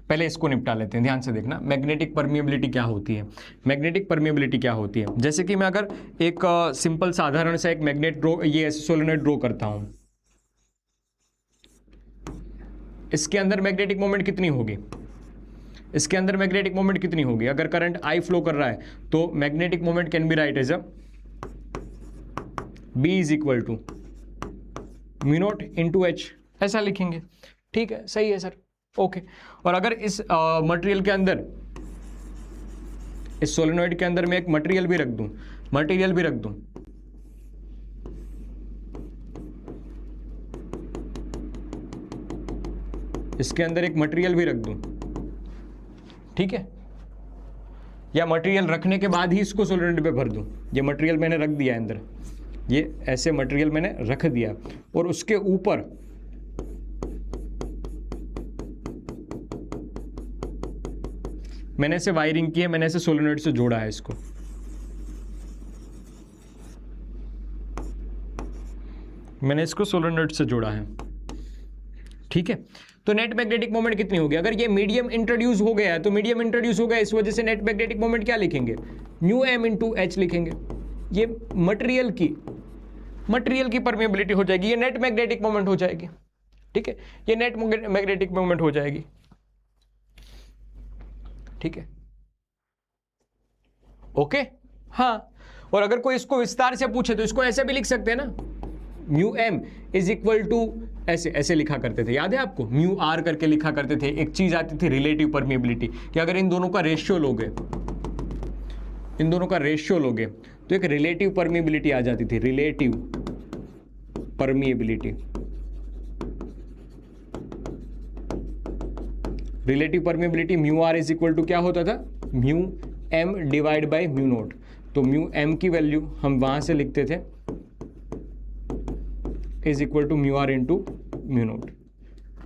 पहले इसको निपटा लेते हैं, ध्यान से देखना। मैग्नेटिक परमिबिलिटी क्या होती है? मैग्नेटिक परमिबिलिटी क्या होती है? जैसे कि मैं अगर एक सिंपल साधारण सा एक मैग्नेट ड्रॉ, ये सोलेनॉइड ड्रॉ करता हूं, इसके अंदर मैग्नेटिक मोमेंट कितनी होगी? इसके अंदर मैग्नेटिक मोमेंट कितनी होगी? अगर करंट आई फ्लो कर रहा है तो magnetic moment can be write as a B is equal to mu naught into H, ऐसा लिखेंगे। ठीक है, सही है सर, ओके। और अगर इस मटेरियल के अंदर, इस सोलेनॉइड के अंदर मैं एक मटेरियल भी रख दूं, मटेरियल भी रख दूं, इसके अंदर एक मटेरियल भी रख दूं, ठीक है, या मटेरियल रखने के बाद ही इसको सोलेनॉइड पे भर दूं। ये मटेरियल मैंने रख दिया अंदर, ये ऐसे मटेरियल मैंने रख दिया और उसके ऊपर मैंने ऐसे वायरिंग की है, मैंने ऐसे सोलेनॉइड से जोड़ा है इसको, मैंने इसको सोलेनॉइड से जोड़ा है। ठीक है, तो नेट मैग्नेटिक मोमेंट कितनी होगी? अगर ये मीडियम इंट्रोड्यूस हो गया है तो मीडियम इंट्रोड्यूस हो गया, इस वजह से नेट मैग्नेटिक मोमेंट क्या लिखेंगे? म्यू एम इंटू एच लिखेंगे। ये मटेरियल की परमेबिलिटी हो जाएगी, ये नेट मैग्नेटिक मोमेंट हो जाएगी। ठीक है, ये नेट मैग्नेटिक मोमेंट हो जाएगी। ठीक है, ओके, हाँ। और अगर कोई इसको विस्तार से पूछे तो इसको ऐसे भी लिख सकते हैं ना, mu M is equal to, ऐसे ऐसे लिखा करते थे, याद है आपको? म्यू आर करके लिखा करते थे। एक चीज आती थी रिलेटिव परमिएबिलिटी, कि अगर इन दोनों का रेशियो लोगे, इन दोनों का रेशियो लोगे तो एक रिलेटिव परमिएबिलिटी आ जाती थी, relative permeability. Relative permeability mu R is equal to क्या होता था? Mu M divide by mu naught. तो म्यू एम की वैल्यू हम वहां से लिखते थे is equal to mu R into mu naught,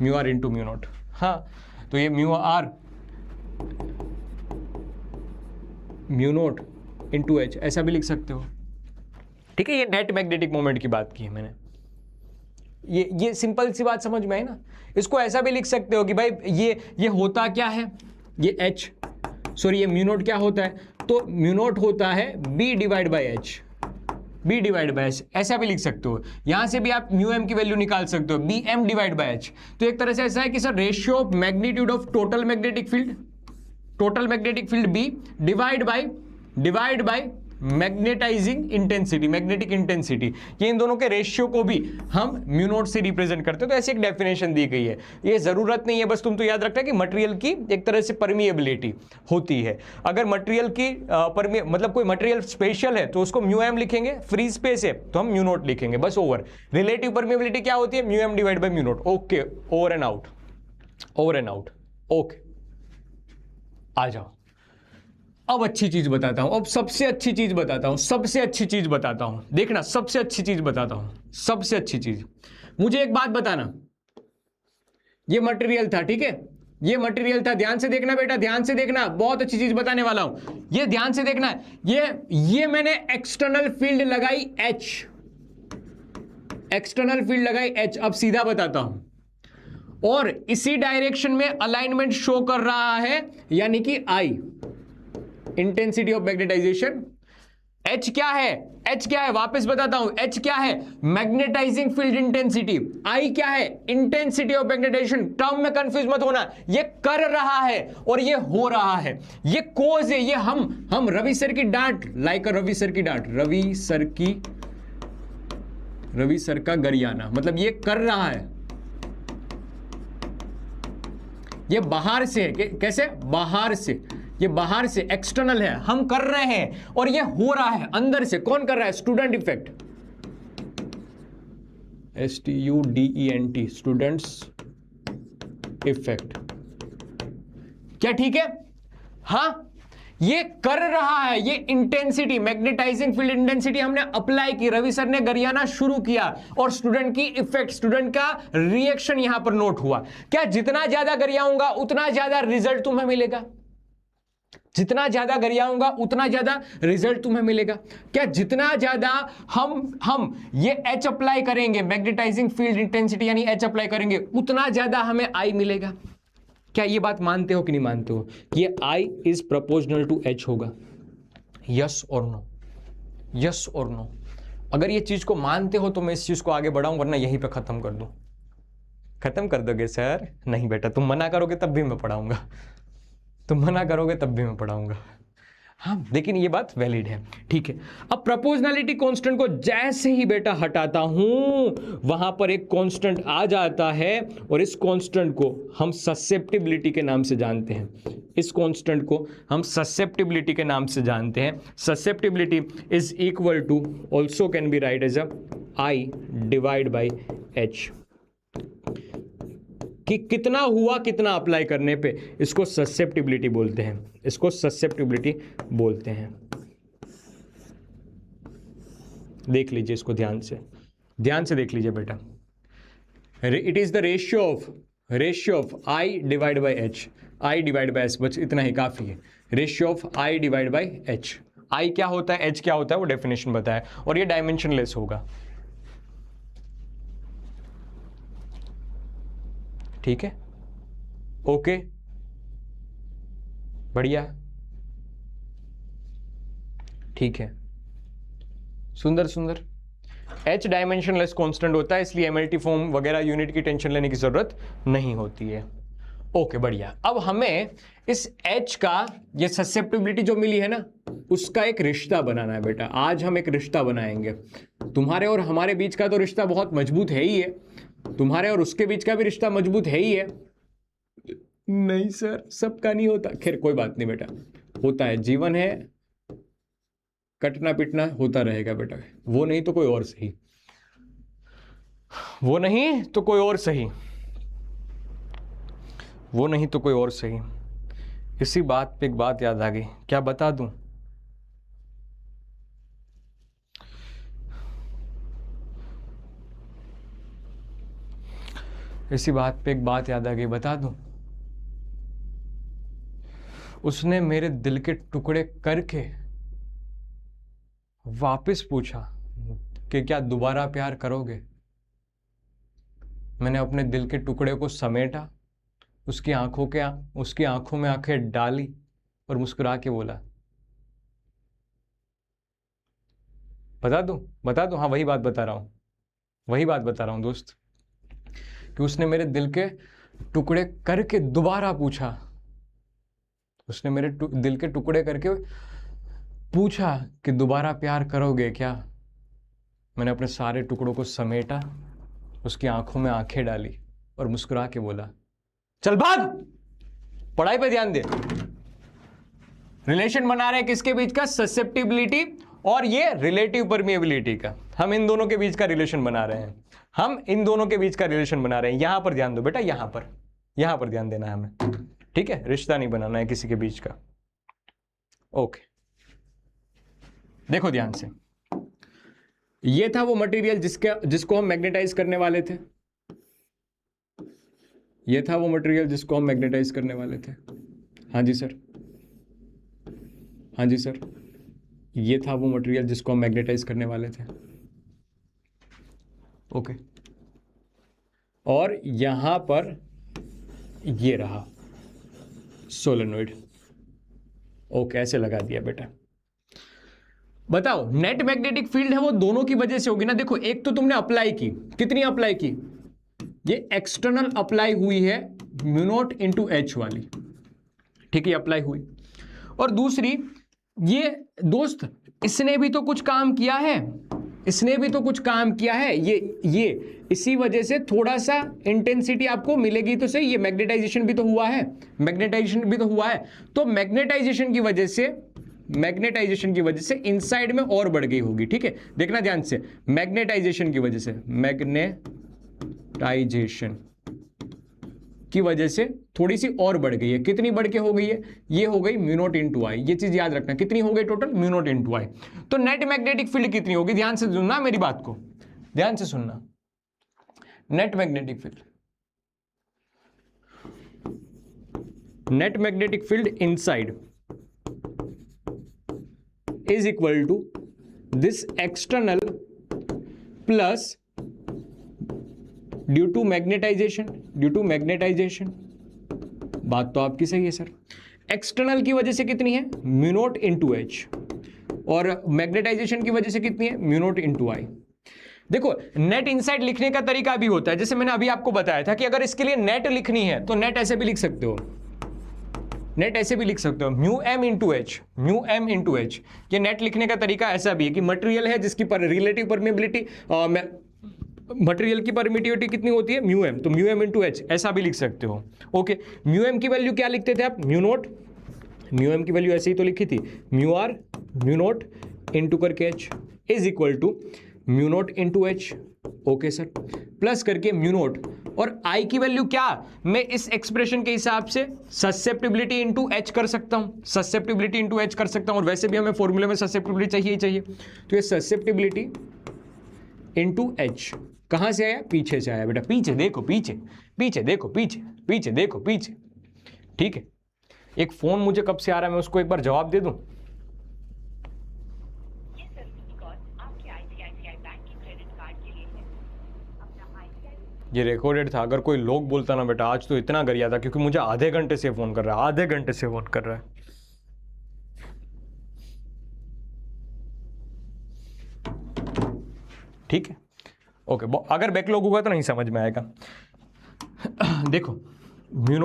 mu R into mu naught. हाँ, तो ये mu are mu naught into H, ऐसा भी लिख सकते हो। ठीक है, ये नेट मैग्नेटिक मोमेंट की बात की है मैंने। ये सिंपल सी बात समझ में आई ना? इसको ऐसा भी लिख सकते हो कि भाई ये होता क्या है, ये एच, सॉरी ये म्यू नोट क्या होता है? तो म्यू नोट होता है B divide by H, B divide by H, ऐसा भी लिख सकते हो। यहां से भी आप म्यू एम की वैल्यू निकाल सकते हो, B M divide by H. तो एक तरह से ऐसा है कि sir ratio of magnitude of total magnetic field B divide by magnetising intensity, magnetic intensity, ये इन दोनों के रेशियो को भी हम म्यू नोट से रिप्रेजेंट करते हैं। तो ऐसी एक डेफिनेशन दी गई है, ये जरूरत नहीं है, बस तुम तो याद रखना कि मटेरियल की एक तरह से परमिएबिलिटी होती है। अगर मटेरियल की मतलब कोई मटेरियल स्पेशल है तो उसको म्यू एम लिखेंगे, फ्री स्पेस है तो हम म्यू नोट लिखेंगे, बस ओवर। रिलेटिव परमिएबिलिटी क्या होती है? Mu M divide by mu naught. Okay, over and out, over and out. Okay, आ जाओ, अब अच्छी चीज बताता हूं, अब सबसे अच्छी चीज बताता हूं, सबसे अच्छी चीज बताता हूं। देखना, सबसे अच्छी चीज बताता हूं, सबसे अच्छी चीज। मुझे एक बात बताना, ये मटेरियल था, ठीक है, ये मटेरियल था, ध्यान से देखना बेटा, ध्यान से देखना, बहुत अच्छी चीज बताने वाला हूं, ये ध्यान से देखना। ये मैंने एक्सटर्नल फील्ड लगाई एच, एक्सटर्नल फील्ड लगाई एच। अब सीधा बताता हूं, और इसी डायरेक्शन में अलाइनमेंट शो कर रहा है, यानी कि आई, इंटेंसिटी ऑफ मैग्नेटाइजेशन। H क्या है? H क्या है? वापस बताता हूं, H क्या है? Magnetising field intensity. I क्या है? Intensity of magnetisation. टर्म में कंफ्यूज मत होना, ये कर रहा है और ये हो रहा है, ये कोज है, ये हम रवि सर की डांट, लाइक रवि सर की डांट, रवि रवि सर का गरियाना, मतलब ये कर रहा है, ये बाहर से है। कैसे? बाहर से, ये बाहर से एक्सटर्नल है, हम कर रहे हैं और ये हो रहा है अंदर से। कौन कर रहा है? Student effect, STUDENT, students effect. क्या ठीक है? हाँ, ये कर रहा है, ये इंटेंसिटी, मैग्नेटाइजिंग फील्ड इंटेंसिटी हमने अप्लाई की, रवि सर ने गरियाना शुरू किया और स्टूडेंट की इफेक्ट, स्टूडेंट का रिएक्शन यहां पर नोट हुआ। क्या जितना ज्यादा गरियाऊंगा उतना ज्यादा रिजल्ट तुम्हें मिलेगा? जितना ज्यादा गरियाऊंगा उतना ज्यादा रिजल्ट तुम्हें मिलेगा। क्या जितना ज्यादा हम ये H अप्लाई करेंगे, मैग्नेटाइजिंग फील्ड इंटेंसिटी यानी H अप्लाई करेंगे, उतना ज्यादा हमें I मिलेगा? क्या ये बात मानते हो कि नहीं मानते हो कि ये I is proportional to H होगा? यस और नो, यस और नो। अगर ये चीज को मानते हो तो मैं इस चीज को आगे बढ़ाऊं, वरना यहीं पे खत्म कर दूं। खत्म कर दोगे सर? नहीं बेटा, तुम मना करोगे तब भी मैं पढ़ाऊंगा, तुम मना करोगे तब भी मैं पढ़ाऊंगा। हाँ, लेकिन ये बात वैलिड है, ठीक है। अब प्रोपोर्शनैलिटी कांस्टेंट को जैसे ही बेटा हटाता हूं, वहां पर एक कांस्टेंट आ जाता है और इस कांस्टेंट को हम ससेप्टिबिलिटी के नाम से जानते हैं। इस कांस्टेंट को हम ससेप्टिबिलिटी के नाम से जानते हैं। Susceptibility is equal to, also can be write as a I divide by H, कि कितना हुआ कितना अप्लाई करने पे, इसको ससेप्टिबिलिटी बोलते हैं, इसको ससेप्टिबिलिटी बोलते हैं। देख लीजिए इसको ध्यान से, ध्यान से देख लीजिए बेटा। It is the ratio of I divide by H, I divide by H, बस इतना ही काफी है। Ratio of I divide by H। I क्या होता है, H क्या होता है, वो डेफिनेशन बताया, और ये डायमेंशनलेस होगा, ठीक है। ओके, बढ़िया, ठीक है, सुंदर सुंदर। H डायमेंशनलेस कांस्टेंट होता है, इसलिए MLT फॉर्म वगैरह यूनिट की टेंशन लेने की जरूरत नहीं होती है। ओके, बढ़िया। अब हमें इस H का, ये ससेप्टिबिलिटी जो मिली है ना, उसका एक रिश्ता बनाना है बेटा। आज हम एक रिश्ता बनाएंगे। तुम्हारे और हमारे बीच का तो रिश्ता बहुत मजबूत है ही है, तुम्हारे और उसके बीच का भी रिश्ता मजबूत है ही है। नहीं सर, सबका नहीं होता। खैर कोई बात नहीं बेटा, होता है, जीवन है, कटना पिटना होता रहेगा बेटा। वो नहीं तो कोई और सही, वो नहीं तो कोई और सही, वो नहीं तो कोई और सही। इसी बात पे एक बात याद आ गई, क्या बता दूं? इसी बात पे एक बात याद आ गई, बता दूं? उसने मेरे दिल के टुकड़े करके वापस पूछा कि क्या दोबारा प्यार करोगे? मैंने अपने दिल के टुकड़े को समेटा, उसकी आंखों में आंखें डाली और मुस्कुरा के बोला, बता दूं? हाँ, वही बात बता रहा हूं दोस्त, कि उसने मेरे दिल के टुकड़े करके दोबारा पूछा, उसने मेरे दिल के टुकड़े करके पूछा कि दोबारा प्यार करोगे क्या? मैंने अपने सारे टुकड़ों को समेटा, उसकी आंखों में आंखें डाली और मुस्कुरा के बोला, चल भाग, पढ़ाई पे ध्यान दे। रिलेशन बना रहे हैं किसके बीच का? ससेप्टिबिलिटी और ये रिलेटिव परमिएबिलिटी का। हम इन दोनों के बीच का रिलेशन बना रहे हैं, यहां पर ध्यान दो बेटा, यहां पर ध्यान देना है हमें, ठीक है? रिश्ता नहीं बनाना है किसी के बीच का। ओके, देखो ध्यान से, ये था वो मटेरियल जिसको हम मैग्नेटाइज करने वाले थे, ये था वो मटेरियल जिसको हम मैग्नेटाइज करने वाले थे। हाँ जी सर, ये था वो मटेरियल जिसको हम मैग्नेटाइज करने वाले थे। ओके, और यहां पर ये रहा सोलेनोइड। ओके, ऐसे लगा दिया बेटा। बताओ, नेट मैग्नेटिक फील्ड है वो दोनों की वजह से होगी ना। देखो, एक तो तुमने अप्लाई की, कितनी अप्लाई की? ये एक्सटर्नल अप्लाई हुई है, म्यू नॉट इंटू H वाली, ठीक है, अप्लाई हुई। और दूसरी, ये दोस्त इसने भी तो कुछ काम किया है, इसने भी तो कुछ काम किया है, ये इसी वजह से थोड़ा सा इंटेंसिटी आपको मिलेगी तो सही। ये मैग्नेटाइजेशन भी तो हुआ है, मैग्नेटाइजेशन भी तो हुआ है, तो मैग्नेटाइजेशन की वजह से इनसाइड में और बढ़ गई होगी। ठीक है, देखना ध्यान से, मैग्नेटाइजेशन की वजह से, मैग्नेटाइजेशन की वजह से थोड़ी सी और बढ़ गई है। कितनी बढ़ के हो गई है? ये हो गई म्यू नॉट इंटू आई। ये चीज याद रखना, कितनी हो गई total? Mu naught into I. तो नेट मैग्नेटिक फील्ड कितनी होगी? ध्यान से सुनना मेरी बात को, ध्यान से सुनना। Net magnetic field inside is equal to this external plus due to magnetisation. बात तो आपकी सही है सर। एक्सटर्नल की वजह से कितनी है? म्यू नॉट इंटू एच, और मैग्नेटाइजेशन की वजह से कितनी है? म्यू नॉट इंटू आई। देखो, नेट इनसाइड लिखने का तरीका भी होता है, जैसे मैंने अभी आपको बताया था कि अगर इसके लिए नेट लिखनी है तो नेट ऐसे भी लिख सकते हो, नेट ऐसे भी लिख सकते हो, म्यू एम इंटू एच। ये नेट लिखने का तरीका ऐसा भी है कि मटेरियल है जिसकी रिलेटिव परमेबिलिटी, मटेरियल की परमिटिविटी कितनी होती है? म्यू एम, तो म्यू एम इंटू एच ऐसा भी लिख सकते हो। ओके, म्यू एम की वैल्यू क्या लिखते थे आप? म्यू नोट, म्यू एम की वैल्यू ऐसे ही तो लिखी थी, mu are mu naught into करके H is equal to mu naught into H. Okay sir, plus करके म्यू नोट, और आई की वैल्यू क्या मैं इस एक्सप्रेशन के हिसाब से ससेप्टिबिलिटी इंटू एच कर सकता हूं, ससेप्टिबिलिटी इंटू एच कर सकता हूं, और वैसे भी हमें फॉर्मूले में ससेप्टिबिलिटी चाहिए ही चाहिए। तो ये ससेप्टिबिलिटी इंटू एच कहां से आया? पीछे से आया बेटा, पीछे देखो, पीछे देखो, पीछे देखो, पीछे। ठीक है, एक फोन मुझे कब से आ रहा है, मैं उसको एक बार जवाब दे दूं। ये रिकॉर्डेड था, अगर कोई लोग बोलता ना बेटा आज तो इतना गरिया था, क्योंकि मुझे आधे घंटे से फोन कर रहा है, आधे घंटे से फोन कर रहा है। ठीक है, ओके, अगर बैकलॉग होगा तो नहीं समझ में आएगा। देखो, म्यू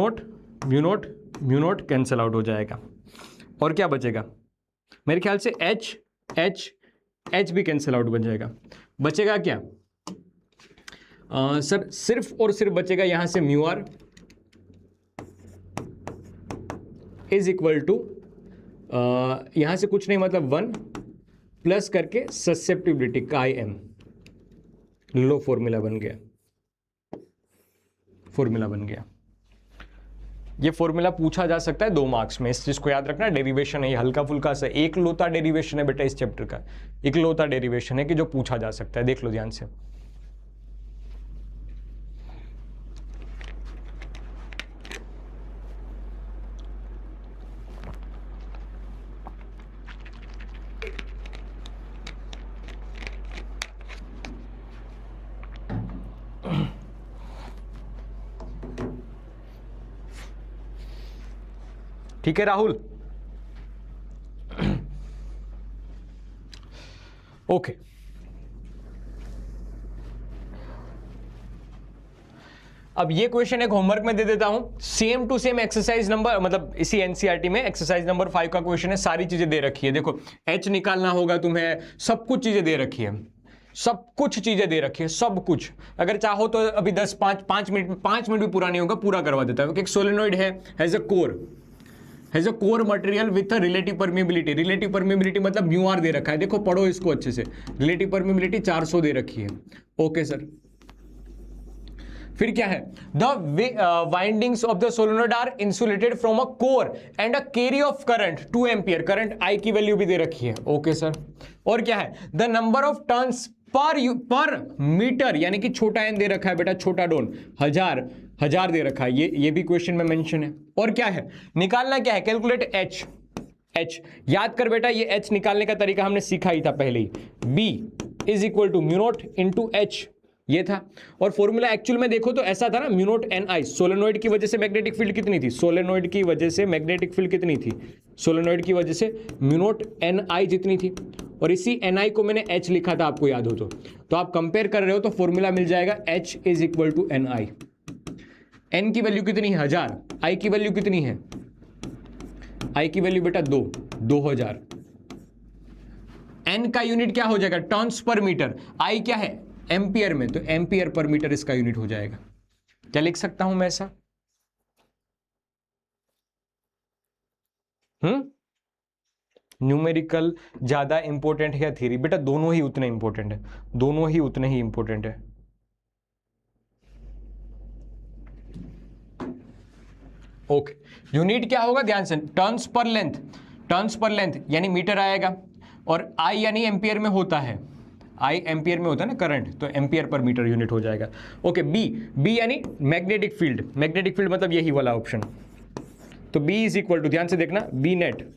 नोट कैंसिल आउट हो जाएगा, और क्या बचेगा? मेरे ख्याल से एच भी कैंसिल आउट बन जाएगा। बचेगा क्या? सर सिर्फ और सिर्फ बचेगा यहां से mu R is equal to, यहां से कुछ नहीं, मतलब 1 प्लस करके ससेप्टिबिलिटी का आई एम। लो, फॉर्मूला बन गया। ये फॉर्मूला पूछा जा सकता है 2 मार्क्स में, इस चीज को याद रखना। डेरिवेशन है ये, हल्का फुल्का सा एक लौता डेरिवेशन है बेटा इस चैप्टर का, एक लौता डेरिवेशन है कि जो पूछा जा सकता है। देख लो ध्यान से। ठीक है राहुल, ओके। अब ये क्वेश्चन एक होमवर्क में दे देता हूं, same to same exercise number, मतलब इसी एनसीईआरटी में एक्सरसाइज नंबर 5 का क्वेश्चन है। सारी चीजें दे रखी है, देखो एच निकालना होगा तुम्हें, सब कुछ चीजें दे रखी है, सब कुछ चीजें दे रखी है, सब कुछ। अगर चाहो तो अभी 5 मिनट भी पूरा नहीं होगा, पूरा करवा देता है। एक सोलेनोइड है, has a core material with relative permeability. Relative permeability मतलब म्यू आर दे रखा है, देखो पढ़ो इसको अच्छे से। रिलेटिव परमिबिलिटी 400 दे रखी है। ओके सर, फिर क्या है? The windings of the solenoid are insulated from a core and a carry of current 2 ampere. Current I की वैल्यू भी दे रखी है। ओके सर, और क्या है? The number of turns per metre, यानी कि छोटा एन दे रखा है बेटा, छोटा डोन हजार दे रखा है, ये भी क्वेश्चन में मेंशन है। और क्या है? निकालना क्या है? Calculate H. याद कर बेटा, ये एच निकालने का तरीका हमने सीखा ही था पहले ही। B is equal to mu naught into H, ये था। और फॉर्मूला एक्चुअल में देखो तो ऐसा था ना, म्यू नॉट एन आई। सोलेनोइड की वजह से मैग्नेटिक फील्ड कितनी थी? सोलेनोइड की वजह से मैग्नेटिक फील्ड कितनी थी? सोलेनोइड की वजह से म्यू नॉट एन आई जितनी थी, और इसी एन आई को मैंने एच लिखा था, आपको याद हो तो आप कंपेयर कर रहे हो तो फॉर्मूला मिल जाएगा H is equal to N I. N की वैल्यू कितनी है? 1000। आई की वैल्यू कितनी है? आई की वैल्यू बेटा 2000। एन का यूनिट क्या हो जाएगा, टर्न्स पर मीटर, आई क्या है एम्पियर में, तो एम्पियर पर मीटर इसका यूनिट हो जाएगा। क्या लिख सकता हूं मैं ऐसा? न्यूमेरिकल ज्यादा इंपॉर्टेंट है या थ्योरी? बेटा दोनों ही उतने इंपॉर्टेंट है, दोनों ही उतने ही इंपॉर्टेंट है। ओके, यूनिट क्या होगा ध्यान से, turns per length, turns per length यानी मीटर आएगा, और आई यानी एम्पियर में होता है, आई एम्पियर में होता है ना करंट, तो एम्पियर पर मीटर यूनिट हो जाएगा। ओके, बी, बी यानी मैग्नेटिक फील्ड, मैग्नेटिक फील्ड मतलब यही वाला ऑप्शन, तो बी इज इक्वल टू, ध्यान से देखना, बी नेट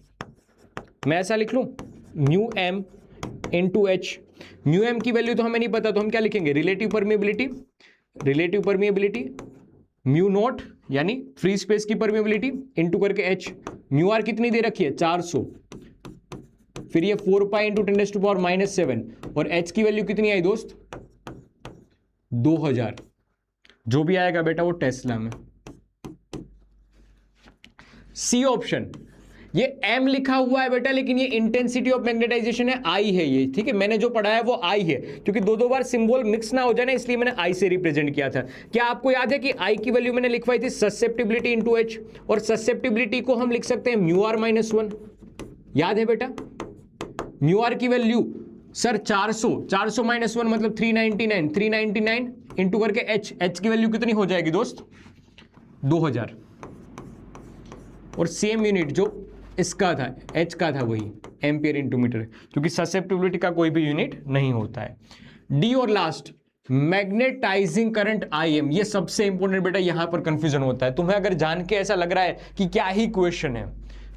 मैं ऐसा लिख लूं mu M into H. Mu M की वैल्यू तो हमें नहीं पता, तो हम क्या लिखेंगे, relative permeability, relative permeability, mu naught यानी फ्री स्पेस की परमिएबिलिटी इंटू करके एच। म्यू आर कितनी दे रखी है 400, फिर ये 4 पाई इंटू 10⁻⁻⁷, और एच की वैल्यू कितनी आई दोस्त 2000। जो भी आएगा बेटा वो टेस्ला में। सी ऑप्शन, ये एम लिखा हुआ है बेटा, लेकिन ये इंटेंसिटी ऑफ मैग्नेटाइजेशन है, आई है ये, ठीक है, मैंने जो पढ़ा है वो आई है, क्योंकि दो बार सिंबल मिक्स ना हो जाए ना, इसलिए मैंने आई से रिप्रेजेंट किया था। क्या आपको याद है कि आई की वैल्यू मैंने लिखवाई थी ससेप्टिबिलिटी इंटू एच, और ससेप्टिबिलिटी को हम लिख सकते हैं म्यू आर -1, याद है बेटा? म्यू आर की वैल्यू सर 400, 400 -1 मतलब 399, 399 इंटू करके एच, एच की वैल्यू कितनी हो जाएगी दोस्त 2000, और सेम यूनिट जो इसका था एच का था वही एम्पियर इंटू मीटर, क्योंकि ससेप्टिबिलिटी का कोई भी यूनिट नहीं होता है। डी और last magnetising current I M, ये सबसे इंपॉर्टेंट बेटा, यहां पर कंफ्यूजन होता है। तुम्हें अगर जान के ऐसा लग रहा है कि क्या ही क्वेश्चन है,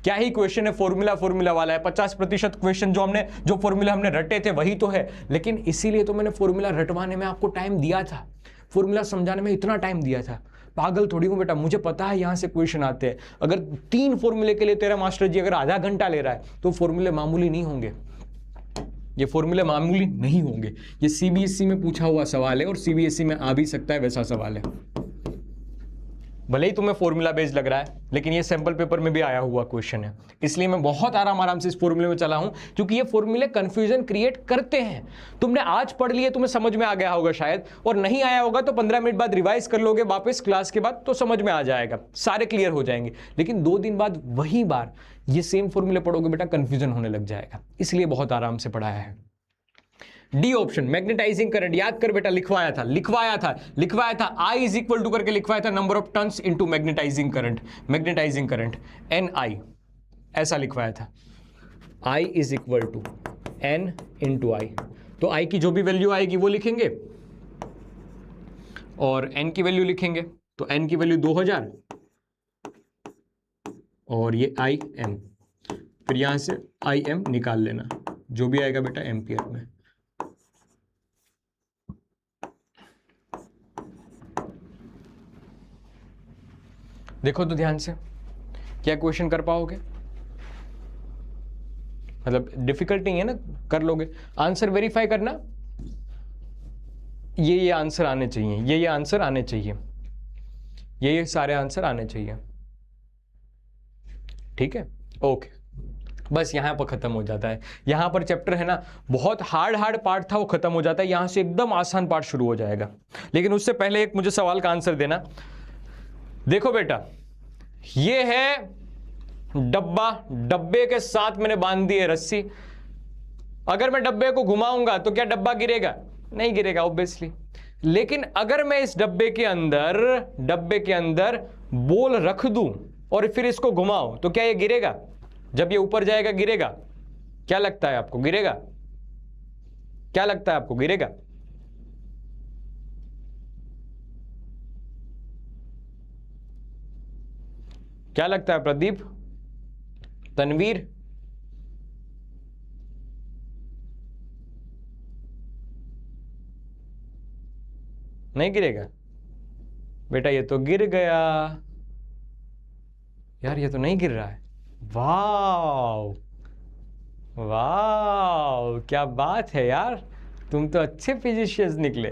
क्या ही क्वेश्चन है, फॉर्मूला वाला है, 50% क्वेश्चन जो फॉर्मूला हमने रटे थे वही तो है, लेकिन इसीलिए तो मैंने फॉर्मूला रटवाने में आपको टाइम दिया था, फॉर्मूला समझाने में इतना टाइम दिया था। पागल थोड़ी हूं बेटा, मुझे पता है यहां से क्वेश्चन आते हैं। अगर 3 फॉर्मूले के लिए तेरा मास्टर जी अगर आधा घंटा ले रहा है तो फॉर्मूले मामूली नहीं होंगे, ये फॉर्मूले मामूली नहीं होंगे। ये सीबीएसई में पूछा हुआ सवाल है, और सीबीएसई में आ भी सकता है वैसा सवाल है। भले ही तुम्हें फॉर्मूला बेस्ड लग रहा है, लेकिन ये सैंपल पेपर में भी आया हुआ क्वेश्चन है, इसलिए मैं बहुत आराम से इस फॉर्मूले में चला हूं, क्योंकि ये फॉर्मूले कंफ्यूजन क्रिएट करते हैं। तुमने आज पढ़ लिए, तुम्हें समझ में आ गया होगा शायद, और नहीं आया होगा तो 15 मिनट बाद रिवाइज कर लोगे वापस क्लास के बाद, तो समझ में आ जाएगा, सारे क्लियर हो जाएंगे। लेकिन 2 दिन बाद वही बार ये सेम फॉर्मूले पढ़ोगे बेटा, कंफ्यूजन होने लग जाएगा, इसलिए बहुत आराम से पढ़ाया है। डी ऑप्शन मैग्नेटाइजिंग करंट, याद कर बेटा, लिखवाया था आई इज इक्वल टू करके लिखवाया था number of turns into magnetising current n I, ऐसा लिखवाया था, I is equal to n into I. तो आई की जो भी वैल्यू आएगी वो लिखेंगे, और एन की वैल्यू लिखेंगे, तो एन की वैल्यू 2000, और ये आई एम, फिर यहां से आई एम निकाल लेना, जो भी आएगा बेटा एम्पियर में। देखो तो ध्यान से, क्या क्वेश्चन कर पाओगे? मतलब डिफिकल्ट नहीं है ना, कर लोगे। आंसर वेरीफाई करना, ये आंसर आने चाहिए, ये आंसर आने चाहिए, ये सारे आंसर आने चाहिए, ठीक है, ओके। बस यहां पर खत्म हो जाता है, यहां पर चैप्टर है ना, बहुत हार्ड पार्ट था वो खत्म हो जाता है, यहां से एकदम आसान पार्ट शुरू हो जाएगा। लेकिन उससे पहले एक मुझे सवाल का आंसर देना। देखो बेटा, ये है डब्बा, डब्बे के साथ मैंने बांध दी है रस्सी। अगर मैं डब्बे को घुमाऊंगा तो क्या डब्बा गिरेगा? नहीं गिरेगा ऑब्वियसली। लेकिन अगर मैं इस डब्बे के अंदर बॉल रख दूं और फिर इसको घुमाऊं तो क्या ये गिरेगा? जब ये ऊपर जाएगा गिरेगा? क्या लगता है आपको, गिरेगा? क्या लगता है आपको, गिरेगा? क्या लगता है प्रदीप, तनवीर? नहीं गिरेगा बेटा, ये तो गिर गया यार, ये तो नहीं गिर रहा है। वाव वाव, क्या बात है यार, तुम तो अच्छे फिजिशियंस निकले,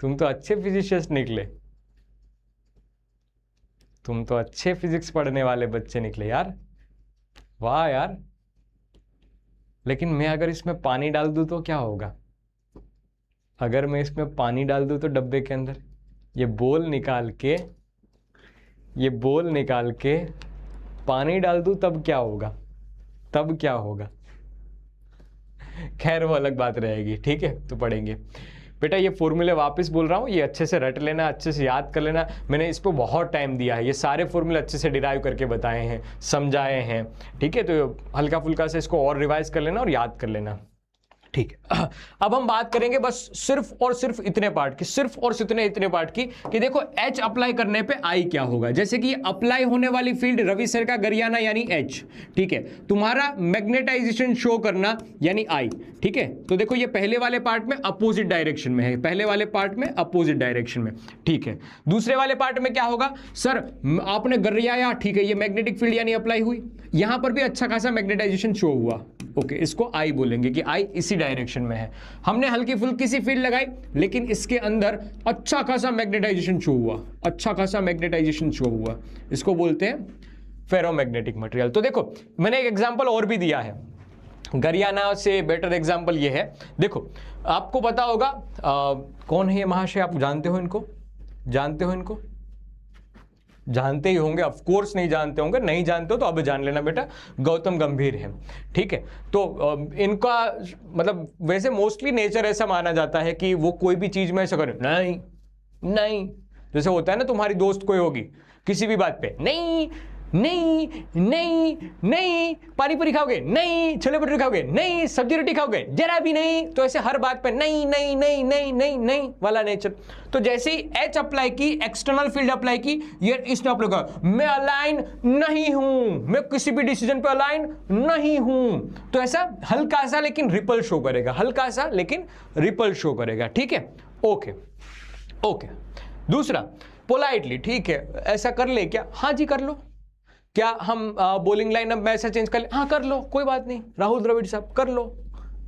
तुम तो अच्छे फिजिक्स पढ़ने वाले बच्चे निकले यार, वाह यार। लेकिन मैं अगर इसमें पानी डाल दूं तो क्या होगा? अगर मैं इसमें पानी डाल दूं तो डब्बे के अंदर ये बोल निकाल के पानी डाल दूं तब क्या होगा? तब क्या होगा? खैर वो अलग बात रहेगी, ठीक है, तो पढ़ेंगे बेटा। ये फॉर्मूले वापस बोल रहा हूँ, ये अच्छे से रट लेना, अच्छे से याद कर लेना। मैंने इस पर बहुत टाइम दिया है, ये सारे फॉर्मूले अच्छे से डिराइव करके बताए हैं, समझाए हैं, ठीक है। तो हल्का फुल्का से इसको और रिवाइज कर लेना और याद कर लेना, ठीक है। अब हम बात करेंगे बस सिर्फ और सिर्फ इतने पार्ट की, सिर्फ और इतने पार्ट की कि देखो H अप्लाई करने पे I क्या होगा। जैसे कि अप्लाई होने वाली फील्ड रवि सर का गरियाना यानी H, ठीक है। तुम्हारा मैग्नेटाइजेशन शो करना यानी I, ठीक है। तो देखो ये पहले वाले पार्ट में अपोजिट डायरेक्शन में है, पहले वाले पार्ट में अपोजिट डायरेक्शन में, ठीक है। दूसरे वाले पार्ट में क्या होगा? सर आपने गरियाया, ठीक है, ये मैग्नेटिक फील्ड यानी अप्लाई हुई, यहां पर भी अच्छा खासा मैग्नेटाइजेशन शो हुआ, ओके, इसको I बोलेंगे कि I इसी डायरेक्शन में है। हमने हल्की फुल्की सी फील्ड लगाई लेकिन इसके अंदर अच्छा खासा मैग्नेटाइजेशन शो हुआ, अच्छा खासा मैग्नेटाइजेशन शो हुआ, इसको बोलते हैं फेरोमैग्नेटिक मटेरियल। तो देखो मैंने एक एग्जांपल और भी दिया है, गरियाना से बेटर एग्जांपल ये है। देखो आपको पता होगा कौन है ये महाशय, आप जानते हो इनको? जानते हो इनको? जानते ही होंगे, ऑफ कोर्स नहीं जानते होंगे, नहीं जानते हो तो अब जान लेना बेटा, गौतम गंभीर है, ठीक है। तो इनका मतलब वैसे मोस्टली नेचर ऐसा माना जाता है कि वो कोई भी चीज में ऐसा करे नहीं नहीं, जैसे होता है ना, तुम्हारी दोस्त कोई होगी किसी भी बात पे नहीं नहीं नहीं नहीं, पानी पूरी खाओगे नहीं, छोले भटूरे खाओगे नहीं, सब्जी रोटी खाओगे जरा भी नहीं, तो ऐसे हर बात पे नहीं नहीं नहीं नहीं नहीं नहीं वाला नेचर। तो जैसे ही H अप्लाई की, एक्सटर्नल फील्ड अप्लाई की, ये इसने अप्लाई किया, मैं अलाइन नहीं हूं, मैं किसी भी डिसीजन पे अलाइन नहीं हूं, तो ऐसा हल्का सा लेकिन रिपल शो करेगा, हल्का सा लेकिन रिपल शो करेगा, ठीक है, ओके ओके। दूसरा पोलाइटली, ठीक है, ऐसा कर ले क्या? हाँ जी कर लो। क्या हम बॉलिंग लाइनअप में ऐसा चेंज कर ले? हाँ कर लो, कोई बात नहीं, राहुल द्रविड़ साहब कर लो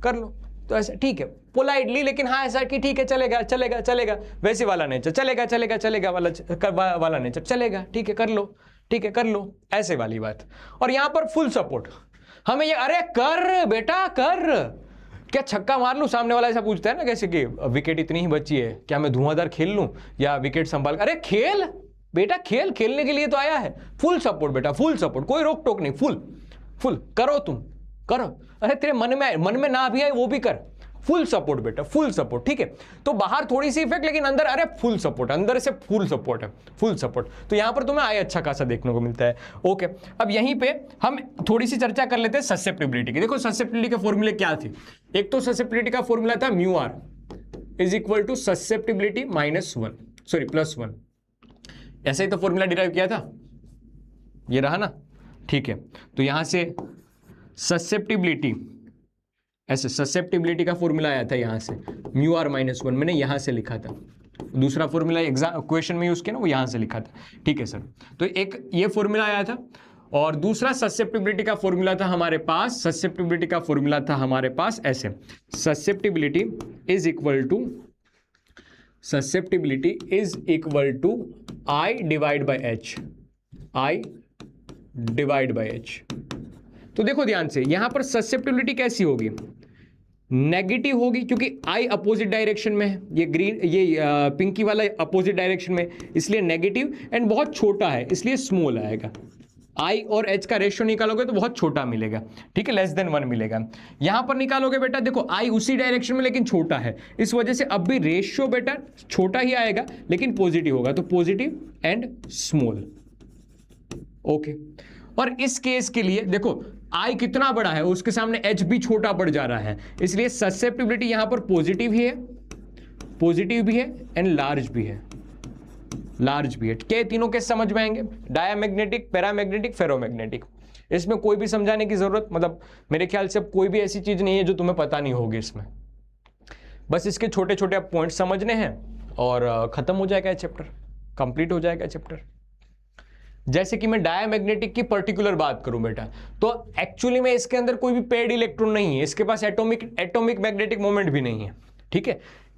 कर लो, तो ऐसा ठीक है पोलाइटली, लेकिन हाँ ऐसा कि ठीक है चलेगा चलेगा चलेगा, वैसे वाला नेचर चलेगा चलेगा चलेगा वाला नेचर चलेगा, ठीक है कर लो, ठीक है कर लो, ऐसे वाली बात। और यहां पर फुल सपोर्ट हमें ये, अरे कर बेटा कर, क्या छक्का मार लूं? सामने वाला ऐसा पूछता है ना, कैसे कि विकेट इतनी ही बची है, क्या मैं धुआंधार खेल लूं या विकेट संभाल? अरे खेल बेटा, खेल, खेलने के लिए तो आया है। फुल सपोर्ट बेटा, फुल सपोर्ट, कोई रोक टोक नहीं, फुल फुल करो, तुम करो। अरे तेरे मन में ना भी आए वो भी कर, फुल सपोर्ट बेटा, फुल सपोर्ट, ठीक है। तो बाहर थोड़ी सी इफेक्ट लेकिन अंदर अरे फुल सपोर्ट, अंदर से फुल सपोर्ट है, फुल सपोर्ट। तो यहां पर तुम्हें आए अच्छा खासा देखने को मिलता है, ओके। अब यहीं पे हम थोड़ी सी चर्चा कर लेते हैं ससेप्टिबिलिटी की। देखो ससेप्टिबिलिटी के फॉर्मूले क्या थे? एक तो ससेप्टिबिलिटी का फॉर्मूला था mu R is equal to susceptibility +1, ऐसे ही तो फॉर्मूला डिराइव किया था, ये रहा ना, ठीक है। तो यहां से ससेप्टिबिलिटी, ऐसे ससेप्टिबिलिटी का फॉर्मूला आया था यहां से, म्यू आर -1 मैंने यहां से लिखा था। दूसरा फॉर्मूला एग्जाम क्वेश्चन में यूज किया ना, वो यहां से लिखा था, ठीक है सर। तो एक ये फॉर्मूला आया था, और दूसरा ससेप्टिबिलिटी का फॉर्मूला था हमारे पास, ससेप्टिबिलिटी का फॉर्मूला था हमारे पास ऐसे, susceptibility is equal to I divide by H, I divide by H। तो देखो ध्यान से, यहां पर ससेप्टिबिलिटी कैसी होगी? नेगेटिव होगी, क्योंकि I अपोजिट डायरेक्शन में है, ये ग्रीन, ये पिंकी वाला अपोजिट डायरेक्शन में, इसलिए नेगेटिव, एंड बहुत छोटा है इसलिए स्मॉल आएगा। I और H का रेशियो निकालोगे तो बहुत छोटा मिलेगा, ठीक है, <1 मिलेगा। यहां पर निकालोगे बेटा, देखो I उसी डायरेक्शन में लेकिन छोटा है, इस वजह से अब भी रेशियो बेटा छोटा ही आएगा लेकिन पॉजिटिव होगा, तो पॉजिटिव एंड स्मॉल, ओके। और इस केस के लिए देखो I कितना बड़ा है, उसके सामने H भी छोटा पड़ जा रहा है, इसलिए ससेप्टिबिलिटी यहां पर पॉजिटिव भी है एंड लार्ज भी है, के तीनों के समझ में आएंगे, डायामैग्नेटिक, पैरामैग्नेटिक, फेरोमैग्नेटिक। इसमें कोई भी समझाने की जरूरत, मतलब मेरे ख्याल से कोई भी ऐसी चीज नहीं है जो तुम्हें पता नहीं होगी इसमें, बस इसके छोटे छोटे पॉइंट समझने हैं और खत्म हो जाएगा चैप्टर, कंप्लीट हो जाएगा चैप्टर। जैसे कि मैं डायामैग्नेटिक की पर्टिकुलर बात करूं बेटा, तो एक्चुअली में इसके अंदर कोई भी पेड इलेक्ट्रॉन नहीं है, इसके पास एटॉमिक मैग्नेटिक मोमेंट भी नहीं है, ठीक है।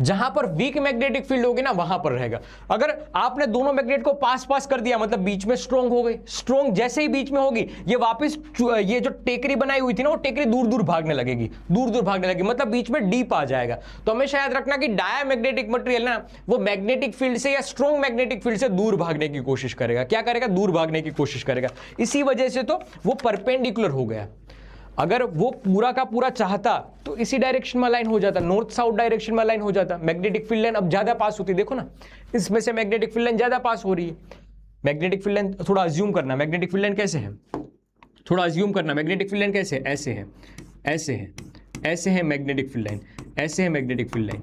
जहां पर वीक मैग्नेटिक फील्ड होगी ना वहां पर रहेगा। अगर आपने दोनों मैग्नेट को पास पास कर दिया मतलब बीच में स्ट्रॉन्ग हो गई, स्ट्रॉन्ग जैसे ही बीच में होगी ये वापस ये जो टेकरी बनाई हुई थी ना वो टेकरी दूर दूर भागने लगेगी, दूर दूर भागने लगेगी, मतलब बीच में डीप आ जाएगा। तो हमेशा याद रखना कि डायामैग्नेटिक मटेरियल ना वो मैग्नेटिक फील्ड से या स्ट्रॉन्ग मैग्नेटिक फील्ड से दूर भागने की कोशिश करेगा। क्या करेगा? दूर भागने की कोशिश करेगा। इसी वजह से तो वो परपेंडिकुलर हो गया। अगर वो पूरा का पूरा चाहता तो इसी डायरेक्शन में अलाइन हो जाता, नॉर्थ साउथ डायरेक्शन में अलाइन हो जाता। मैग्नेटिक फील्ड लाइन अब ज्यादा पास होती है, देखो ना इसमें से मैग्नेटिक फील्ड लाइन ज्यादा पास हो रही है। मैग्नेटिक फील्ड लाइन थोड़ा अज्यूम करना, मैग्नेटिक फील्ड लाइन कैसे है, थोड़ा अज्यूम करना। मैग्नेटिक फील्ड लाइन कैसे है? ऐसे है, ऐसे है, ऐसे है मैग्नेटिक फील्ड लाइन, ऐसे है मैग्नेटिक फील्ड लाइन।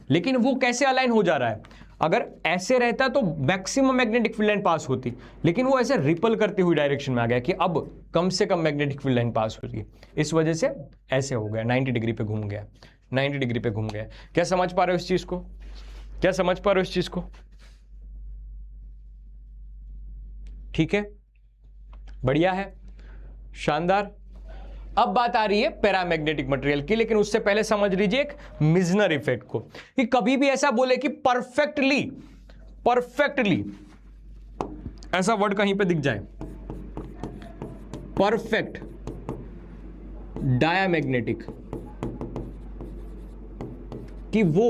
लेकिन वो कैसे अलाइन हो जा रहा है? अगर ऐसे रहता तो मैक्सिमम मैग्नेटिक फील्ड लाइन पास होती, लेकिन वो ऐसे रिपल करती हुई डायरेक्शन में आ गया कि अब कम से कम मैग्नेटिक फील्ड लाइन पास हो रही है। इस वजह से ऐसे हो गया, 90 डिग्री पे घूम गया, 90 डिग्री पे घूम गया। क्या समझ पा रहे हो इस चीज को? क्या समझ पा रहे हो इस चीज को? ठीक है, बढ़िया है, शानदार। अब बात आ रही है पैरामैग्नेटिक मटेरियल की, लेकिन उससे पहले समझ लीजिए एक मिजनर इफेक्ट को, कि कभी भी ऐसा बोले कि परफेक्टली, परफेक्टली ऐसा वर्ड कहीं पे दिख जाए, परफेक्ट डायामैग्नेटिक, कि वो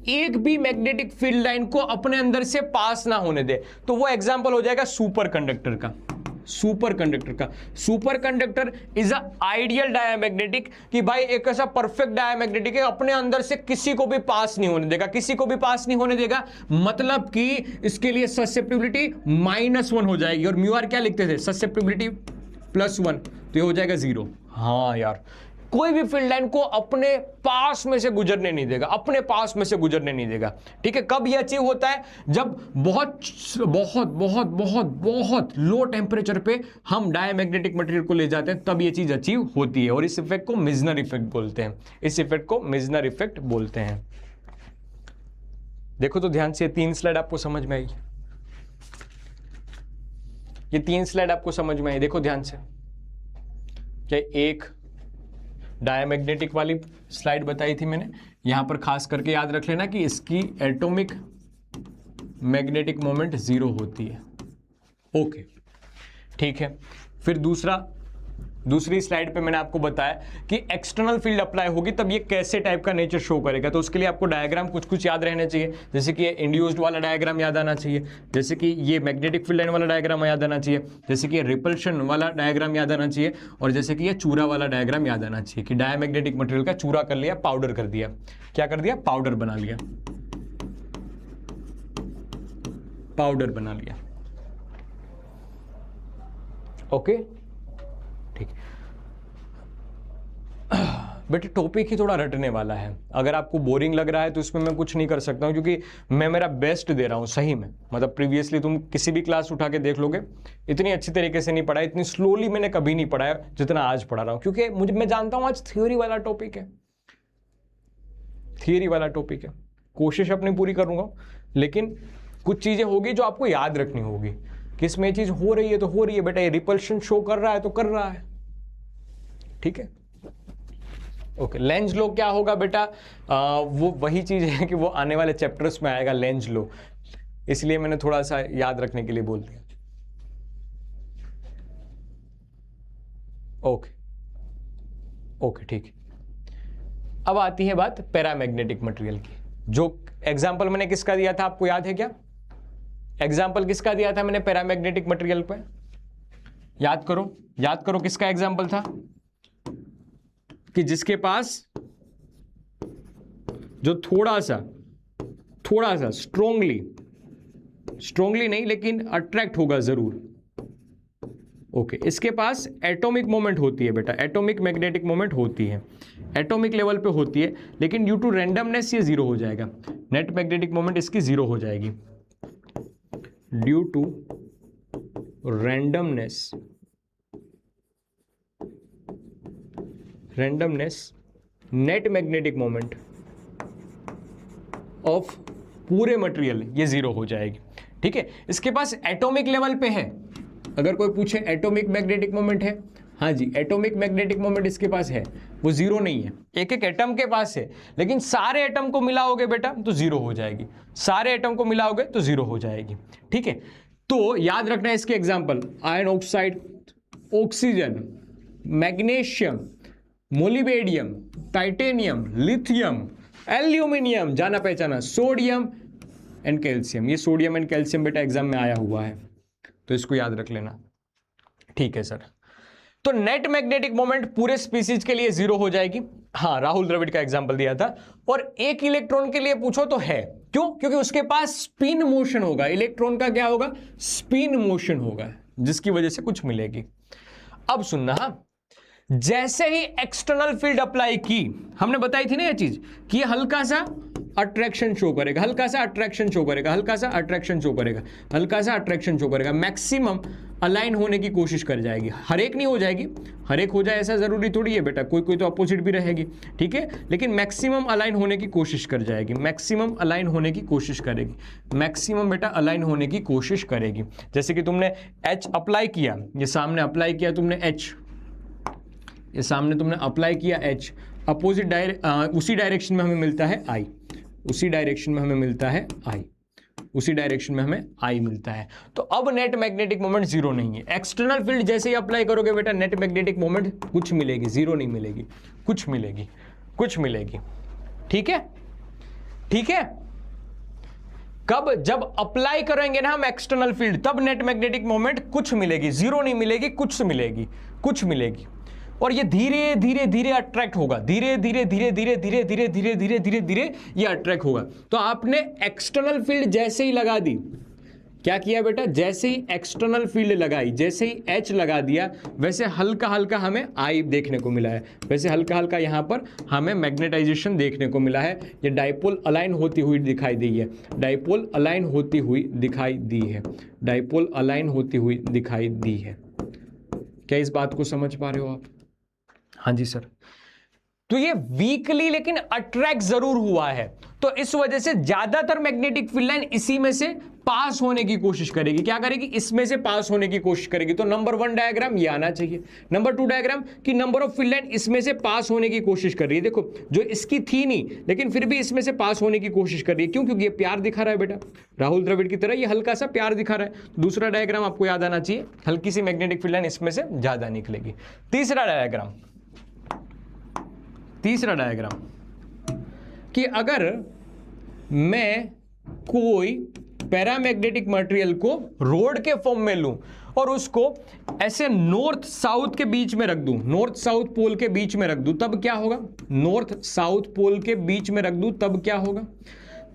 एक भी मैग्नेटिक फील्ड लाइन को अपने अंदर से पास ना होने दे, तो वो एग्जांपल हो जाएगा सुपर कंडक्टर का। सुपर कंडक्टर का, super conductor is a ideal diamagnetic, कि भाई एक ऐसा परफेक्ट डायामैग्नेटिक है अपने अंदर से किसी को भी पास नहीं होने देगा, किसी को भी पास नहीं होने देगा। मतलब कि इसके लिए ससेप्टिबिलिटी -1 हो जाएगी, और म्यू आर क्या लिखते थे? ससेप्टिबिलिटी +1, तो ये हो जाएगा 0। हाँ यार, कोई भी फील्ड लाइन को अपने पास में से गुजरने नहीं देगा, अपने पास में से गुजरने नहीं देगा। ठीक है, कब यह अचीव होता है? जब बहुत बहुत बहुत बहुत बहुत लो टेम्परेचर पे हम डायामैग्नेटिक मटेरियल को ले जाते हैं, तब यह चीज अचीव होती है। और इस इफेक्ट को मिजनर इफेक्ट बोलते हैं, इस इफेक्ट को मिजनर इफेक्ट बोलते हैं। देखो तो ध्यान से, 3 स्लाइड आपको समझ में आई, ये 3 स्लाइड आपको समझ में आई, देखो ध्यान से। क्या एक डायामैग्नेटिक वाली स्लाइड बताई थी मैंने, यहां पर खास करके याद रख लेना कि इसकी एटॉमिक मैग्नेटिक मोमेंट 0 होती है। ओके, ठीक है। फिर दूसरी स्लाइड पे मैंने आपको बताया कि एक्सटर्नल फील्ड अप्लाई होगी तब ये कैसे टाइप का नेचर शो करेगा। तो उसके लिए आपको डायग्राम कुछ कुछ याद रहने चाहिए, जैसे कि ये इंड्यूस्ड वाला डायग्राम याद आना चाहिए, जैसे कि ये मैग्नेटिक फील्ड लाइन वाला डायग्राम याद आना चाहिए, जैसे कि ये रिपल्शन वाला डायग्राम याद आना चाहिए, और जैसे कि ये चूरा वाला डायग्राम याद आना चाहिए, कि डायामैग्नेटिक मटेरियल का चूरा कर लिया, पाउडर कर दिया। क्या कर दिया? पाउडर बना लिया, पाउडर बना लिया। ओके, ठीक। बेटे टॉपिक ही थोड़ा रटने वाला है, अगर आपको बोरिंग लग रहा है तो इसमें मैं कुछ नहीं कर सकता हूं, क्योंकि मैं मेरा बेस्ट दे रहा हूं सही में। मतलब प्रीवियसली तुम किसी भी क्लास उठा के देख लोगे, इतनी अच्छी तरीके से नहीं पढ़ाया, इतनी स्लोली मैंने कभी नहीं पढ़ाया जितना आज पढ़ा रहा हूं, क्योंकि मैं जानता हूं आज थ्योरी वाला टॉपिक है, थियरी वाला टॉपिक है। कोशिश अपनी पूरी करूंगा, लेकिन कुछ चीजें होगी जो आपको याद रखनी होगी कि इसमें ये चीज हो रही है तो हो रही है बेटा, ये रिपल्शन शो कर रहा है तो कर रहा है। ठीक है, ओके। लेंज लो क्या होगा बेटा? वो वही चीज है कि वो आने वाले चैप्टर्स में आएगा, लेंज लो, इसलिए मैंने थोड़ा सा याद रखने के लिए बोल दिया। ओके ओके, ठीक है। अब आती है बात पैरामैग्नेटिक मटेरियल की। जो एग्जांपल मैंने किसका दिया था आपको याद है क्या? एग्जाम्पल किसका दिया था मैंने पैरामैग्नेटिक मटेरियल पे? याद करो किसका एग्जाम्पल था? कि जिसके पास जो थोड़ा सा स्ट्रोंगली नहीं लेकिन अट्रैक्ट होगा जरूर। ओके, इसके पास एटॉमिक मोमेंट होती है बेटा, एटॉमिक मैग्नेटिक मोमेंट होती है, एटॉमिक लेवल पे होती है, लेकिन ड्यू टू रैंडमनेस ये 0 हो जाएगा। नेट मैग्नेटिक मोमेंट इसकी 0 हो जाएगी due to randomness net magnetic moment of पूरे मटेरियल ये 0 हो जाएगी। ठीक है, इसके पास एटॉमिक लेवल पे है, अगर कोई पूछे एटॉमिक मैग्नेटिक मोमेंट है हाँ जी, एटॉमिक मैग्नेटिक मोमेंट इसके पास है, वो जीरो नहीं है, एक एक एटम के पास है, लेकिन सारे एटम को मिलाओगे बेटा तो जीरो हो जाएगी, सारे एटम को मिलाओगे तो जीरो हो जाएगी। ठीक है, तो याद रखना है इसके example, iron oxide, oxygen, magnesium, molybdenum, titanium, lithium, aluminium, जाना पहचाना, सोडियम एंड कैल्शियम। ये सोडियम एंड कैल्शियम बेटा एग्जाम में आया हुआ है, तो इसको याद रख लेना। ठीक है सर, तो नेट मैग्नेटिक मोमेंट पूरे स्पीसीज के लिए जीरो हो जाएगी। हाँ, राहुल द्रविड़ का एग्जांपल दिया था। और एक इलेक्ट्रॉन के लिए पूछो तो है, क्यों? क्योंकि उसके पास स्पिन मोशन होगा, इलेक्ट्रॉन का क्या होगा? स्पिन मोशन होगा, जिसकी वजह से कुछ मिलेगी। अब सुनना, जैसे ही एक्सटर्नल फील्ड अप्लाई की, हमने बताई थी ना ये चीज कि ये हल्का सा अट्रैक्शन शो करेगा, हल्का सा अट्रैक्शन शो करेगा, हल्का सा अट्रैक्शन शो करेगा, हल्का सा अट्रैक्शन शो करेगा, मैक्सिमम अलाइन होने की कोशिश कर जाएगी। हर एक नहीं हो जाएगी, हर एक हो जाए ऐसा जरूरी थोड़ी है बेटा, कोई कोई तो अपोजिट भी रहेगी। ठीक है, लेकिन मैक्सिमम अलाइन होने की कोशिश कर जाएगी, मैक्सिमम अलाइन होने की कोशिश करेगी, मैक्सिमम बेटा अलाइन होने की कोशिश करेगी। जैसे कि तुमने H अप्लाई किया, ये सामने अप्लाई किया तुमने H, ये सामने तुमने अप्लाई किया H, अपोजिट उसी डायरेक्शन में हमें मिलता है I, उसी डायरेक्शन में हमें मिलता है I, उसी डायरेक्शन में हमें I मिलता है। तो अब नेट मैग्नेटिक मोमेंट जीरो नहीं है। एक्सटर्नल फील्ड जैसे ही अप्लाई करोगे बेटा, नेट मैग्नेटिक मोमेंट कुछ मिलेगी, जीरो नहीं मिलेगी, कुछ मिलेगी, कुछ मिलेगी। ठीक है, ठीक है। कब? जब अप्लाई करेंगे ना हम एक्सटर्नल फील्ड, तब नेट मैग्नेटिक मोमेंट कुछ मिलेगी, जीरो नहीं मिलेगी, कुछ मिलेगी, कुछ मिलेगी। और ये धीरे धीरे धीरे अट्रैक्ट होगा, धीरे धीरे धीरे धीरे धीरे धीरे धीरे धीरे धीरे धीरे ये अट्रैक्ट होगा। तो आपने एक्सटर्नल फील्ड जैसे ही लगा दी, क्या किया बेटा? जैसे ही एक्सटर्नल फील्ड लगाई, जैसे ही H लगा दिया, वैसे हल्का हल्का हमें I देखने को मिला है, वैसे हल्का हल्का यहां पर हमें मैग्नेटाइजेशन देखने को मिला है। ये डाइपोल अलाइन होती हुई दिखाई दी है, डाइपोल अलाइन होती हुई दिखाई दी है, डाइपोल अलाइन होती हुई दिखाई दी है। क्या इस बात को समझ पा रहे हो आप? हाँ जी सर। तो ये वीकली लेकिन अट्रैक्ट जरूर हुआ है, तो इस वजह से ज्यादातर मैग्नेटिक फील्ड लाइन इसी में से पास होने की कोशिश करेगी। क्या करेगी? इसमें से पास होने की कोशिश करेगी। तो नंबर 1 डायग्राम ये आना चाहिए। नंबर 2 डायग्राम कि नंबर ऑफ फील्ड लाइन इसमें से पास होने की कोशिश कर रही है। देखो, जो इसकी थी नहीं, लेकिन फिर भी इसमें से पास होने की कोशिश कर रही है। क्यों? क्योंकि ये प्यार दिखा रहा है बेटा, राहुल द्रविड़ की तरह ये हल्का सा प्यार दिखा रहा है। दूसरा डायग्राम आपको याद आना चाहिए, हल्की सी मैग्नेटिक फील्ड लाइन इसमें से ज्यादा निकलेगी। तीसरा डायग्राम कि अगर मैं कोई पैरामैग्नेटिक मटेरियल को रोड के फॉर्म में लूं और उसको ऐसे नॉर्थ साउथ के बीच में रख दूं, नॉर्थ साउथ पोल के बीच में रख दूं, तब क्या होगा? नॉर्थ साउथ पोल के बीच में रख दूं, तब क्या होगा?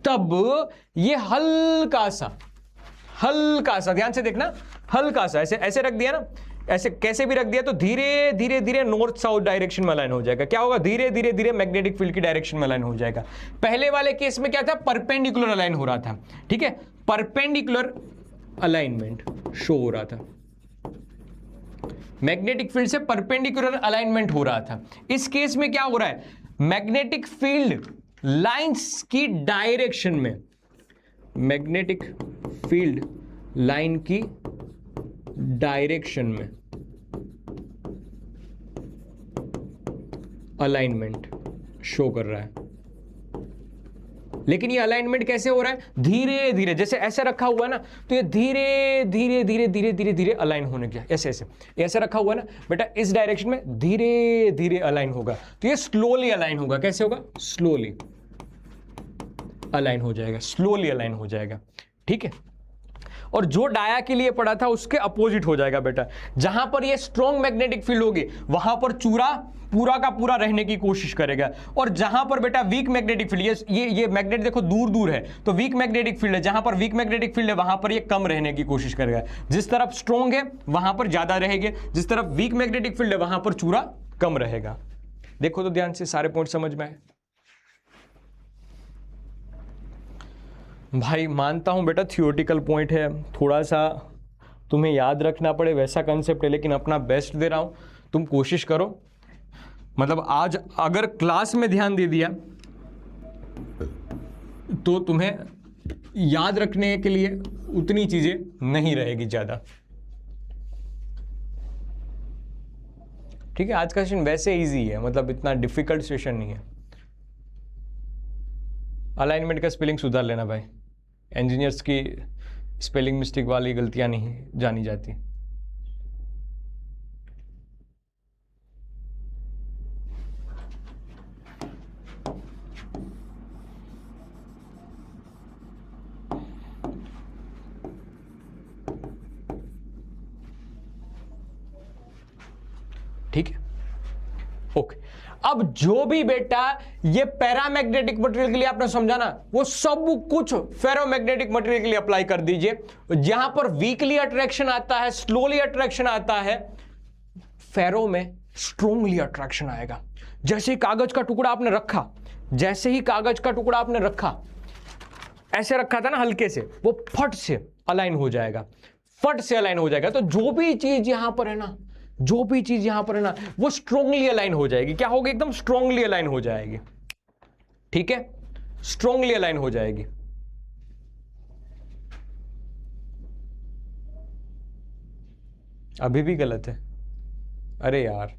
तब ये हल्का सा ध्यान से देखना, हल्का सा ऐसे ऐसे रख दिया ना, ऐसे कैसे भी रख दिया तो धीरे धीरे धीरे नॉर्थ साउथ डायरेक्शन में अलाइन हो जाएगा। क्या होगा? धीरे धीरे धीरे मैग्नेटिक फील्ड की डायरेक्शन में अलाइन हो जाएगा। पहले वाले केस में क्या था? परपेंडिकुलर अलाइन हो रहा था। ठीक है, परपेंडिकुलर अलाइनमेंट शो हो रहा था, मैग्नेटिक फील्ड से परपेंडिकुलर अलाइनमेंट हो रहा था। इस केस में क्या हो रहा है? मैग्नेटिक फील्ड लाइंस की डायरेक्शन में, मैग्नेटिक फील्ड लाइन की डायरेक्शन में अलाइनमेंट शो कर रहा है। लेकिन ये अलाइनमेंट कैसे हो रहा है? धीरे धीरे, जैसे ऐसे रखा हुआ है ना, तो ये धीरे धीरे धीरे धीरे धीरे धीरे अलाइन होने गया। ऐसे ऐसे रखा हुआ है ना बेटा, इस डायरेक्शन में धीरे धीरे अलाइन होगा। तो ये स्लोली अलाइन होगा। कैसे होगा? स्लोली अलाइन हो जाएगा, स्लोली अलाइन हो जाएगा। ठीक है, और जो डाया के लिए पड़ा था उसके अपोजिट हो जाएगा बेटा। जहां पर ये स्ट्रॉन्ग मैग्नेटिक फील्ड होगी वहां पर चूरा पूरा का पूरा रहने की कोशिश करेगा, और जहां पर बेटा वीक मैग्नेटिक फील्ड, ये मैग्नेट देखो दूर दूर है, तो वीक मैग्नेटिक फील्ड है, जहां पर वीक मैग्नेटिक फील्ड है वहां पर ये कम रहने की कोशिश करेगा। जिस तरफ स्ट्रॉन्ग है वहां पर ज्यादा रहेगी, जिस तरफ वीक मैग्नेटिक फील्ड है वहां पर चूरा कम रहेगा। देखो तो ध्यान से, सारे पॉइंट समझ में आए? भाई मानता हूं बेटा थियोरेटिकल पॉइंट है, थोड़ा सा तुम्हें याद रखना पड़े वैसा कंसेप्ट है, लेकिन अपना बेस्ट दे रहा हूं, तुम कोशिश करो। मतलब आज अगर क्लास में ध्यान दे दिया तो तुम्हें याद रखने के लिए उतनी चीजें नहीं रहेगी ज्यादा। ठीक है, आज का सेशन वैसे इजी है, मतलब इतना डिफिकल्ट सेशन नहीं है। अलाइनमेंट का स्पेलिंग सुधार लेना भाई, इंजीनियर्स की स्पेलिंग मिस्टेक वाली गलतियां नहीं जानी जाती। ठीक है, ओके। अब जो भी बेटा ये पैरामैग्नेटिक मटेरियल के लिए आपने समझा ना, वो सब कुछ फेरोमैग्नेटिक मटेरियल के लिए अप्लाई कर दीजिए। जहां पर वीकली अट्रैक्शन आता है, स्लोली अट्रैक्शन आता है, फेरो में स्ट्रोंगली अट्रैक्शन आएगा। जैसे ही कागज का टुकड़ा आपने रखा, जैसे ही कागज का टुकड़ा आपने रखा, ऐसे रखा था ना हल्के से, वो फट से अलाइन हो जाएगा, फट से अलाइन हो जाएगा। तो जो भी चीज यहां पर है ना, जो भी चीज यहां पर है ना, वो स्ट्रोंगली अलाइन हो जाएगी। क्या होगी? एकदम स्ट्रोंगली अलाइन हो जाएगी। ठीक है, स्ट्रोंगली अलाइन हो जाएगी। अभी भी गलत है, अरे यार।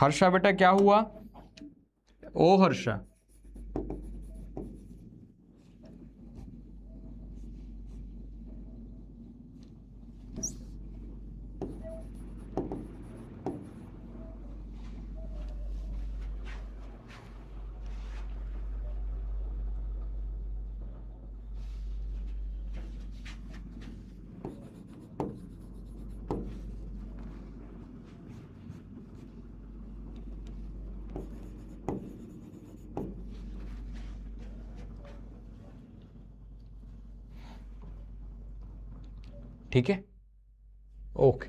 हर्षा बेटा क्या हुआ? ओ हर्षा, ठीक है, ओके,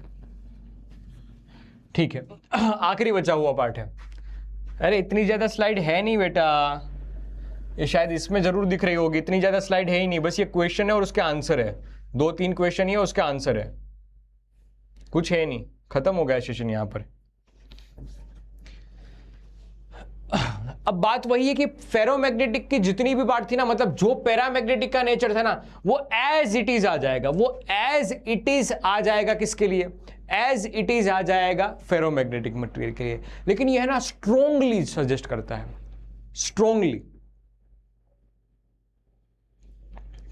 ठीक है। आखिरी बचा हुआ पार्ट है। अरे इतनी ज्यादा स्लाइड है नहीं बेटा, ये शायद इसमें जरूर दिख रही होगी। इतनी ज्यादा स्लाइड है ही नहीं, बस ये क्वेश्चन है और उसके आंसर है। 2-3 क्वेश्चन ही है, उसके आंसर है, कुछ है नहीं। खत्म हो गया सेशन यहां पर। अब बात वही है कि फेरोमैग्नेटिक की जितनी भी बात थी ना, मतलब जो पैरामैग्नेटिक का नेचर था ना, वो एज इट इज आ जाएगा। वो एज इट इज आ जाएगा किसके लिए? एज इट इज आ जाएगा फेरोमैग्नेटिक मटेरियल के लिए। लेकिन ये है ना, स्ट्रोंगली सजेस्ट करता है, स्ट्रोंगली।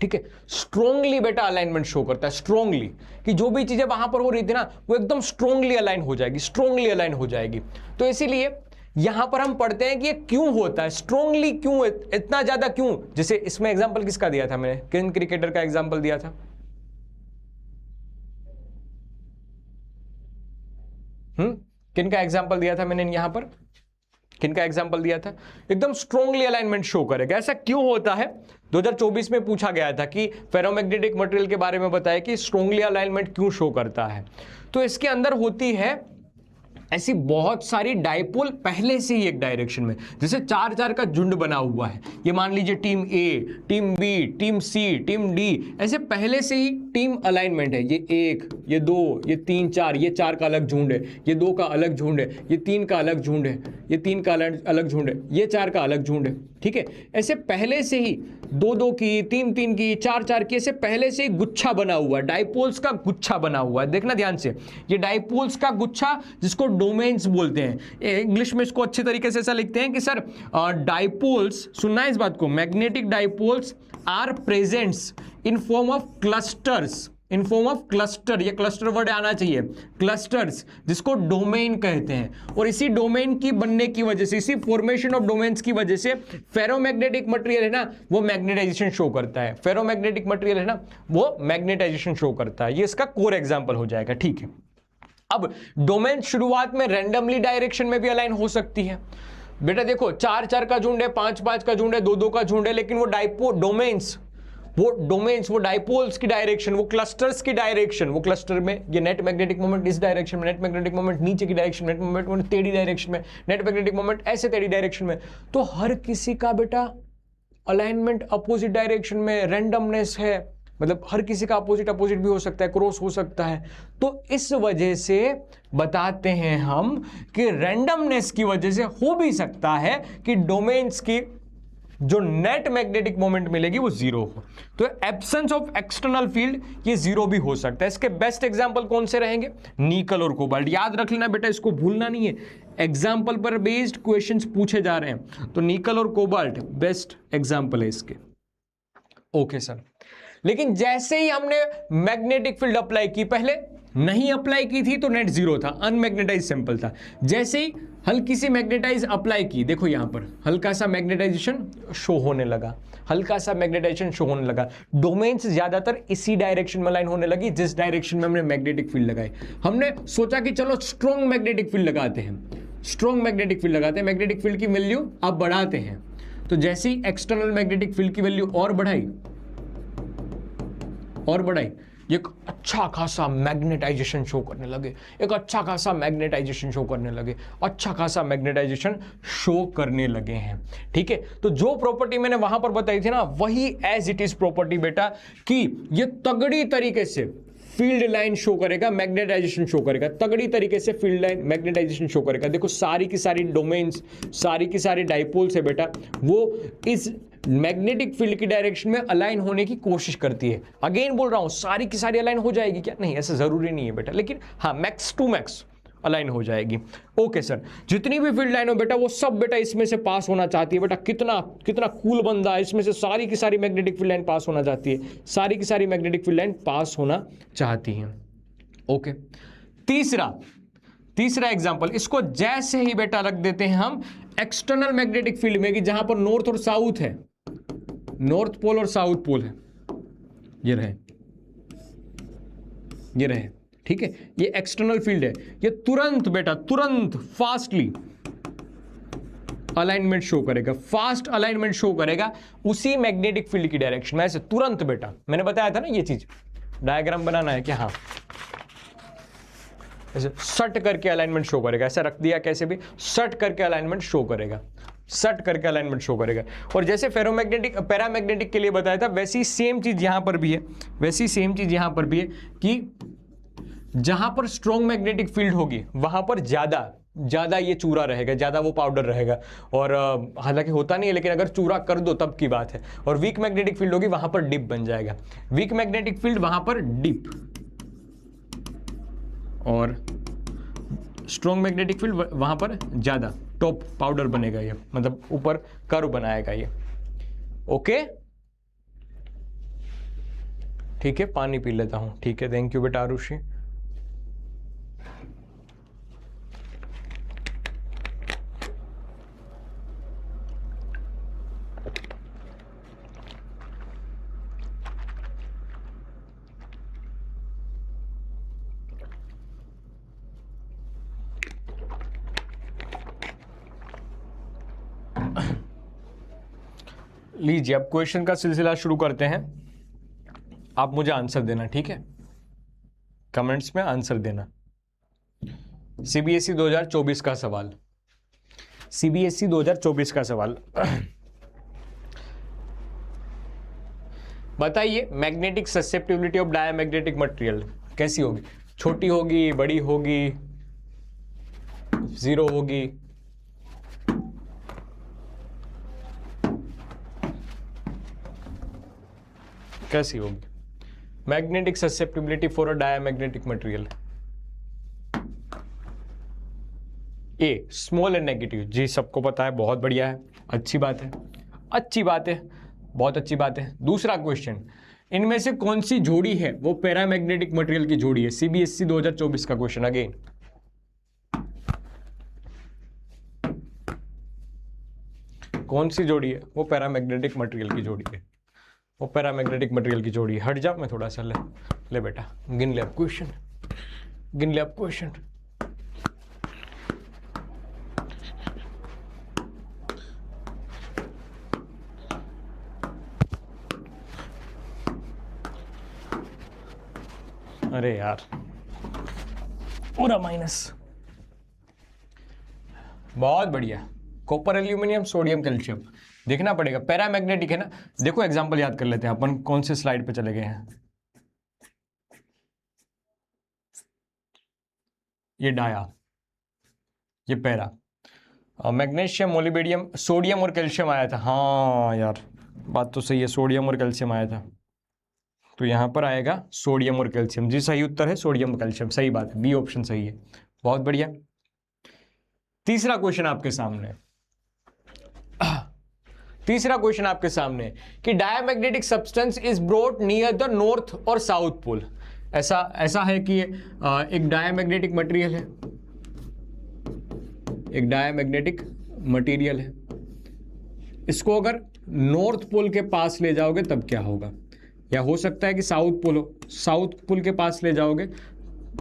ठीक है, स्ट्रोंगली बेटा अलाइनमेंट शो करता है, स्ट्रोंगली, कि जो भी चीजें वहां पर हो रही थी ना, वो एकदम स्ट्रोंगली अलाइन हो जाएगी, स्ट्रोंगली अलाइन हो जाएगी। तो इसीलिए यहां पर हम पढ़ते हैं कि ये क्यों होता है, स्ट्रोंगली क्यों, इतना ज्यादा क्यों। जैसे इसमें एग्जांपल किसका दिया था मैंने? किन क्रिकेटर का एग्जांपल दिया था? किन का एग्जांपल दिया था मैंने यहां पर? किन का एग्जांपल दिया था? एकदम स्ट्रोंगली अलाइनमेंट शो करेगा। ऐसा क्यों होता है? 2024 में पूछा गया था कि फेरोमैग्नेटिक मटेरियल के बारे में बताया कि स्ट्रोंगली अलाइनमेंट क्यों शो करता है। तो इसके अंदर होती है ऐसी बहुत सारी डाइपोल पहले से ही एक डायरेक्शन में, जैसे 4-4 का झुंड बना हुआ है। ये मान लीजिए टीम ए, टीम बी, टीम सी, टीम डी, ऐसे पहले से ही टीम अलाइनमेंट है। ये 1, ये 2, ये 3, 4, ये 4 का अलग झुंड है, ये 2 का अलग झुंड है, ये 3 का अलग झुंड है, ये 3 का अलग झुंड है, ये 4 का अलग झुंड है। ठीक है, ऐसे पहले से ही 2-2 की, 3-3 की, 4-4 की, ऐसे पहले से ही गुच्छा बना हुआ है, डाइपोल्स का गुच्छा बना हुआ है। देखना ध्यान से, ये डाइपोल्स का गुच्छा, जिसको डोमेन्स बोलते हैं। इंग्लिश में इसको अच्छे तरीके से ऐसा लिखते हैं कि सर डाइपोल्स, सुनना है इस बात को, magnetic dipoles are presents in form of clusters, in form of cluster. ये क्लस्टर वर्ड आना चाहिए, क्लस्टर्स, जिसको डोमेन कहते हैं। और इसी डोमेन की बनने की वजह से, इसी फॉर्मेशन ऑफ डोमेन्स की वजह से फेरोमैग्नेटिक मटेरियल है ना, वो मैग्नेटाइजेशन शो करता है। फेरोमैग्नेटिक मटेरियल है ना, वो मैग्नेटाइजेशन शो करता है। ये इसका कोर एग्जांपल हो जाएगा। ठीक है, अब डोमेन शुरुआत में रैंडमली डायरेक्शन में भी अलाइन हो सकती है। बेटा देखो, 4-4 का झुंड है, 5-5 का झुंड है, 2-2 का झुंड है, लेकिन वो डोमेन्स, वो डाइपोल्स की डायरेक्शन, वो क्लस्टर्स की डायरेक्शन, वो क्लस्टर में ये नेट मैग्नेटिक मोमेंट इस डायरेक्शन में, नेट मैग्नेटिक मोमेंट नीचे की डायरेक्शन में, नेट मोमेंट टेढ़ी डायरेक्शन में, नेट मैग्नेटिक मोमेंट ऐसे टेढ़ी डायरेक्शन में। तो हर किसी का बेटा अलाइनमेंट अपोजिट डायरेक्शन में, रैंडमनेस है, मतलब हर किसी का अपोजिट अपोजिट भी हो सकता है, क्रॉस हो सकता है। तो इस वजह से बताते हैं हम कि रैंडमनेस की वजह से हो भी सकता है कि डोमेन्स की जो नेट मैग्नेटिक मोमेंट मिलेगी वो जीरो हो। तो एब्सेंस ऑफ एक्सटर्नल फील्ड ये जीरो भी हो सकता है। इसके बेस्ट एग्जांपल कौन से रहेंगे? निकल और कोबाल्ट। याद रख लेना बेटा, इसको भूलना नहीं है, एग्जांपल पर बेस्ड क्वेश्चंस पूछे जा रहे हैं। तो निकल और कोबाल्ट बेस्ट एग्जांपल है इसके। ओके सर, लेकिन जैसे ही हमने मैग्नेटिक फील्ड अप्लाई की, पहले नहीं अप्लाई की थी तो नेट जीरो था, अनमैग्नेटाइज सैंपल था। जैसे ही हल्की सी मैग्नेटाइज अप्लाई की, देखो यहां पर हल्का सा मैग्नेटाइजेशन शो होने लगा, हल्का सा मैग्नेटाइजेशन शो होने लगा। डोमेन्स ज्यादातर इसी डायरेक्शन में लाइन होने लगी जिस डायरेक्शन में हमने मैग्नेटिक फील्ड लगाई। हमने सोचा कि चलो स्ट्रॉन्ग मैग्नेटिक फील्ड लगाते हैं, स्ट्रॉन्ग मैग्नेटिक फील्ड लगाते हैं, मैग्नेटिक फील्ड की वैल्यू अब बढ़ाते हैं। तो जैसे ही एक्सटर्नल मैग्नेटिक फील्ड की वैल्यू और बढ़ाई और बढ़ाई, एक अच्छा खासा मैग्नेटाइजेशन शो करने लगे, एक अच्छा खासा मैग्नेटाइजेशन शो करने लगे, अच्छा खासा मैग्नेटाइजेशन शो करने लगे हैं। ठीक है, तो जो प्रॉपर्टी मैंने वहां पर बताई थी ना, वही एज इट इज प्रॉपर्टी बेटा, कि ये तगड़ी तरीके से फील्ड लाइन शो करेगा, मैग्नेटाइजेशन शो करेगा, तगड़ी तरीके से फील्ड लाइन मैग्नेटाइजेशन शो करेगा। देखो सारी की सारी डोमेन्स, सारी की सारी डाइपोल्स है बेटा, वो इस मैग्नेटिक फील्ड की डायरेक्शन में अलाइन होने की कोशिश करती है। अगेन बोल रहा हूं, सारी की सारी अलाइन हो जाएगी क्या? नहीं, ऐसा जरूरी नहीं है बेटा, लेकिन हाँ मैक्स टू मैक्स अलाइन हो जाएगी। ओके सर, जितनी भी फील्ड लाइन हो बेटा वो सब बेटा इसमें से पास होना चाहती है। बेटा कितना कितना कूल बंदा है, इसमें से सारी की सारी मैग्नेटिक फील्ड लाइन पास होना चाहती है, सारी की सारी मैग्नेटिक फील्ड लाइन पास होना चाहती है। ओके, तीसरा एग्जांपल, इसको जैसे ही बेटा रख देते हैं हम एक्सटर्नल मैग्नेटिक फील्ड में, कि जहां पर नॉर्थ और साउथ है, नॉर्थ पोल और साउथ पोल है, ये रहे, ठीक है, ये एक्सटर्नल फील्ड है। ये तुरंत बेटा, तुरंत फास्टली अलाइनमेंट शो करेगा, फास्ट अलाइनमेंट शो करेगा उसी मैग्नेटिक फील्ड की डायरेक्शन में। ऐसे तुरंत बेटा, मैंने बताया था ना ये चीज, डायग्राम बनाना है कि हाँ ऐसे सट करके अलाइनमेंट शो करेगा, ऐसा रख दिया कैसे भी, सट करके अलाइनमेंट शो करेगा, सट करके अलाइनमेंट शो करेगा। और जैसे फेरोमैग्नेटिक पैरामैग्नेटिक के लिए बताया था, वैसी सेम चीज यहां पर भी है, वैसी सेम चीज यहां पर भी है कि जहां पर स्ट्रॉन्ग मैग्नेटिक फील्ड होगी वहां पर ज्यादा ये चूरा रहेगा, ज्यादा वो पाउडर रहेगा। और हालांकि होता नहीं है, लेकिन अगर चूरा कर दो तब की बात है। और वीक मैग्नेटिक फील्ड होगी वहां पर डिप बन जाएगा, वीक मैग्नेटिक फील्ड वहां पर डिप, और स्ट्रॉन्ग मैग्नेटिक फील्ड वहां पर ज्यादा टॉप पाउडर बनेगा, ये मतलब ऊपर कर्व बनाएगा ये। ओके ठीक है, पानी पी लेता हूं। ठीक है, थैंक यू बेटा आरुषि। लीजिए, अब क्वेश्चन का सिलसिला शुरू करते हैं। आप मुझे आंसर देना, ठीक है, कमेंट्स में आंसर देना। सीबीएसई 2024 का सवाल, सीबीएसई 2024 का सवाल बताइए, magnetic susceptibility of diamagnetic material कैसी होगी? छोटी होगी, बड़ी होगी, जीरो होगी? कैसी होगी magnetic susceptibility for a diamagnetic material? A small and negative, जी सबको पता है, बहुत बढ़िया है, अच्छी बात है, अच्छी बात है, बहुत अच्छी बात है। दूसरा क्वेश्चन, इनमें से कौन सी जोड़ी है वो पैरामैग्नेटिक मटेरियल की जोड़ी है? सीबीएसई 2024 का क्वेश्चन अगेन। कौन सी जोड़ी है वो पैरामैग्नेटिक मटेरियल की जोड़ी है? वो पैरामैग्नेटिक मटेरियल की जोड़ी। हट जा, मैं थोड़ा सा ले बेटा, गिन ले अब क्वेश्चन, गिन ले अब क्वेश्चन। अरे यार, पूरा माइनस, बहुत बढ़िया। कॉपर, एल्यूमिनियम, सोडियम, कैल्शियम, देखना पड़ेगा, पैरामैग्नेटिक है ना। देखो एग्जांपल याद कर लेते हैं अपन, कौन से स्लाइड पे चले गए हैं। ये डाया, ये पैरा, मैग्नीशियम, मोलिबेडियम, सोडियम और कैल्शियम आया था। हाँ यार बात तो सही है, सोडियम और कैल्शियम आया था, तो यहां पर आएगा सोडियम और कैल्शियम। जी सही उत्तर है सोडियम और कैल्शियम, सही बात है, बी ऑप्शन सही है, बहुत बढ़िया। तीसरा क्वेश्चन आपके सामने, तीसरा क्वेश्चन आपके सामने कि diamagnetic substance is brought near the north और साउथ पोल। ऐसा है कि एक डायमैग्नेटिक मटेरियल है, एक डायमैग्नेटिक मटेरियल है, इसको अगर नॉर्थ पोल के पास ले जाओगे तब क्या होगा, या हो सकता है कि साउथ पोल हो, साउथ पोल के पास ले जाओगे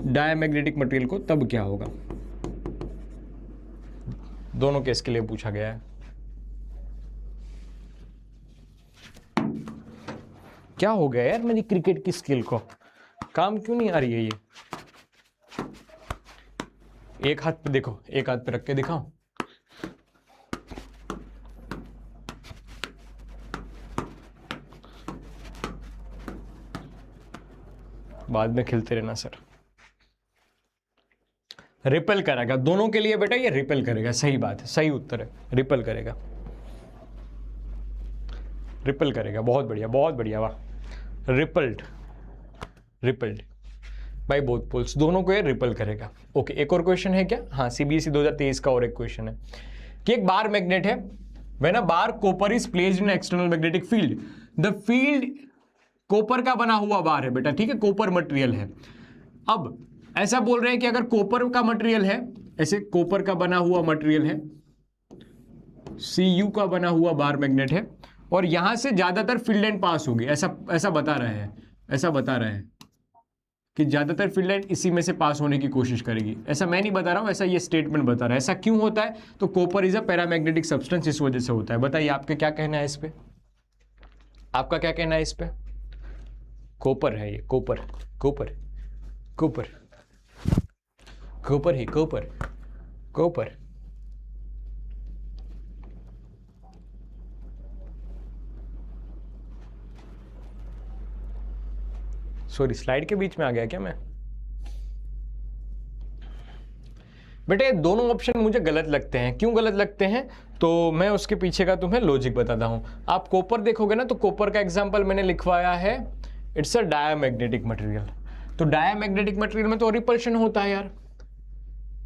डायमैग्नेटिक मटेरियल को तब क्या होगा। दोनों केस के लिए पूछा गया है। क्या हो गया यार मेरी क्रिकेट की स्किल को, काम क्यों नहीं आ रही है ये। एक हाथ पे देखो, एक हाथ पे रख के दिखाओ। बाद में खेलते रहना सर। रिपेल करेगा दोनों के लिए बेटा, ये रिपेल करेगा, सही बात है, सही उत्तर है, रिपेल करेगा, रिपेल करेगा, बहुत बढ़िया बहुत बढ़िया, वाह। Repelled, repelled by both poles, दोनों को ये रिपेल करेगा। ओके, एक और क्वेश्चन है क्या, हाँ सीबीएसई 2023 का और एक क्वेश्चन है कि एक बार मैग्नेट है, when a bar copper is placed in external magnetic field, the field, copper का बना हुआ बार है बेटा, ठीक है, कॉपर मटेरियल है। अब ऐसा बोल रहे हैं कि अगर कॉपर का मटेरियल है, ऐसे कॉपर का बना हुआ मटेरियल है, Cu का बना हुआ बार मैग्नेट है, और यहां से ज्यादातर फील्ड लाइन पास होगी, ऐसा बता रहे हैं, ऐसा बता रहे हैं कि ज्यादातर फील्ड लाइन इसी में से पास होने की कोशिश करेगी। ऐसा मैं नहीं बता रहा हूं, ऐसा ये स्टेटमेंट बता रहा है। ऐसा क्यों होता है, तो copper is a paramagnetic substance, इस वजह से होता है। बताइए आपके क्या कहना है इस पे, आपका क्या कहना है इस पे। कॉपर है ये, कॉपर, कॉपर, कॉपर, कॉपर ही कॉपर, कॉपर। सॉरी स्लाइड के बीच में आ गया क्या मैं। बेटे दोनों ऑप्शन मुझे गलत लगते हैं, क्यों गलत लगते हैं, तो मैं उसके पीछे का तुम्हें लॉजिक बताता हूं। आप कॉपर देखोगे ना, तो कॉपर का एग्जांपल मैंने लिखवाया है, इट्स अ डायमैग्नेटिक मटेरियल। तो डायमैग्नेटिक मटेरियल में तो रिपल्शन होता है यार,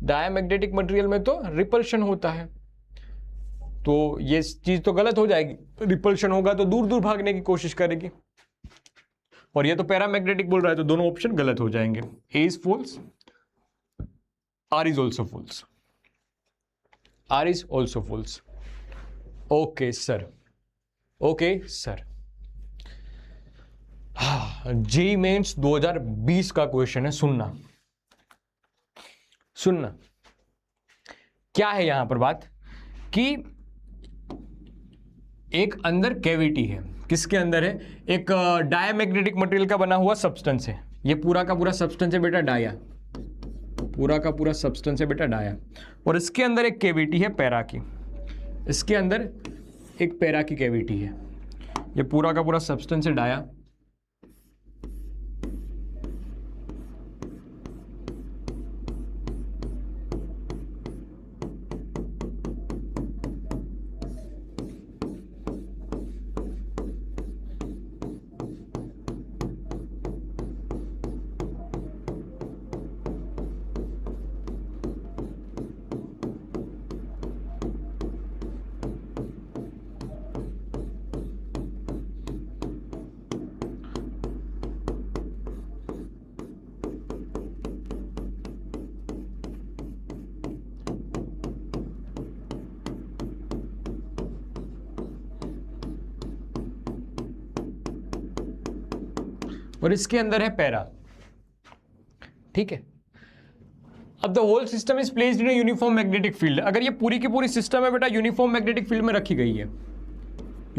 डायमैग्नेटिक मटेरियल में तो रिपल्शन होता है, तो ये चीज तो गलत हो जाएगी। रिपल्शन होगा तो दूर दूर भागने की कोशिश करेगी, और ये तो पैरामैग्नेटिक बोल रहा है, तो दोनों ऑप्शन गलत हो जाएंगे। A is false, R is also false, R is also false. Okay sir, okay sir. JEE Mains 2020 का क्वेश्चन है, सुनना सुनना। क्या है यहां पर बात कि एक अंदर कैविटी है, किसके अंदर है, एक डायमैग्नेटिक मटेरियल का बना हुआ सब्सटेंस है, ये पूरा का पूरा सब्सटेंस है बेटा डाया, पूरा का पूरा सब्सटेंस है बेटा डाया, और इसके अंदर एक कैविटी है पैरा की, इसके अंदर एक पैरा की कैविटी है, ये पूरा का पूरा सब्सटेंस है डाया, और इसके अंदर है पैरा, ठीक है। अब the whole system is placed in uniform magnetic field. अगर ये पूरी की पूरी सिस्टम है बेटा यूनिफॉर्म मैग्नेटिक फील्ड में रखी गई है,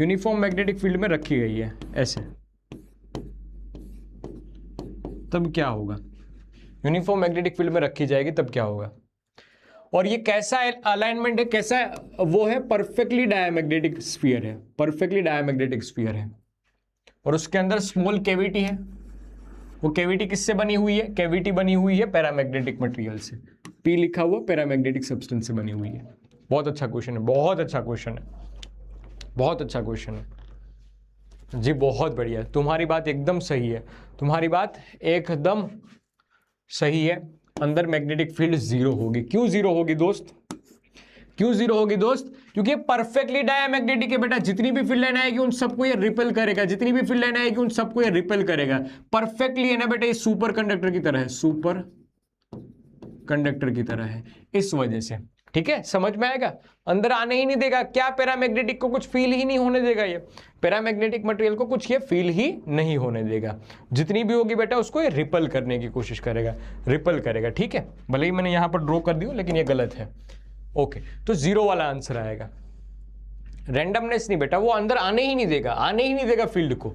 यूनिफॉर्म मैग्नेटिक फील्ड में रखी गई है ऐसे, तब क्या होगा, यूनिफॉर्म मैग्नेटिक फील्ड में रखी जाएगी तब क्या होगा। और ये कैसा अलाइनमेंट है, कैसा है? वो है परफेक्टली डायमैग्नेटिक स्फीयर है, परफेक्टली डायमैग्नेटिक स्फीयर है, और उसके अंदर स्मॉल कैविटी है। वो कैविटी किससे बनी हुई है? कैविटी बनी हुई है पैरामैग्नेटिक मटेरियल से, पी लिखा हुआ पैरामैग्नेटिक सब्सटेंस से बनी हुई है। बहुत अच्छा क्वेश्चन है, बहुत अच्छा क्वेश्चन है, बहुत अच्छा क्वेश्चन है जी, बहुत बढ़िया। तुम्हारी बात एकदम सही है, तुम्हारी बात एकदम सही है। अंदर मैग्नेटिक फील्ड जीरो होगी। क्यों जीरो होगी दोस्त? क्यों जीरो होगी दोस्त? क्योंकि परफेक्टली डायमैग्नेटिक है बेटा। जितनी भी फील्ड लाइन आएगी उन सबको ये रिपेल करेगा, जितनी भी फील्ड लाइन आएगी उन सबको ये रिपेल करेगा। परफेक्टली है ना बेटा, ये सुपर कंडक्टर की तरह है, सुपर कंडक्टर की तरह है, इस वजह से। ठीक है, समझ में आएगा? अंदर आने ही नहीं देगा। क्या पैरामैग्नेटिक को कुछ फील ही नहीं होने देगा, ये पैरामैग्नेटिक मटेरियल को कुछ ये फील ही नहीं होने देगा। जितनी भी होगी बेटा उसको ये रिपल करने की कोशिश करेगा, रिपल करेगा। ठीक है, भले ही मैंने यहां पर ड्रॉ कर दिया लेकिन ये गलत है। ओके, तो जीरो वाला आंसर आएगा। रैंडमनेस नहीं बेटा, वो अंदर आने ही नहीं देगा, आने ही नहीं देगा फील्ड को,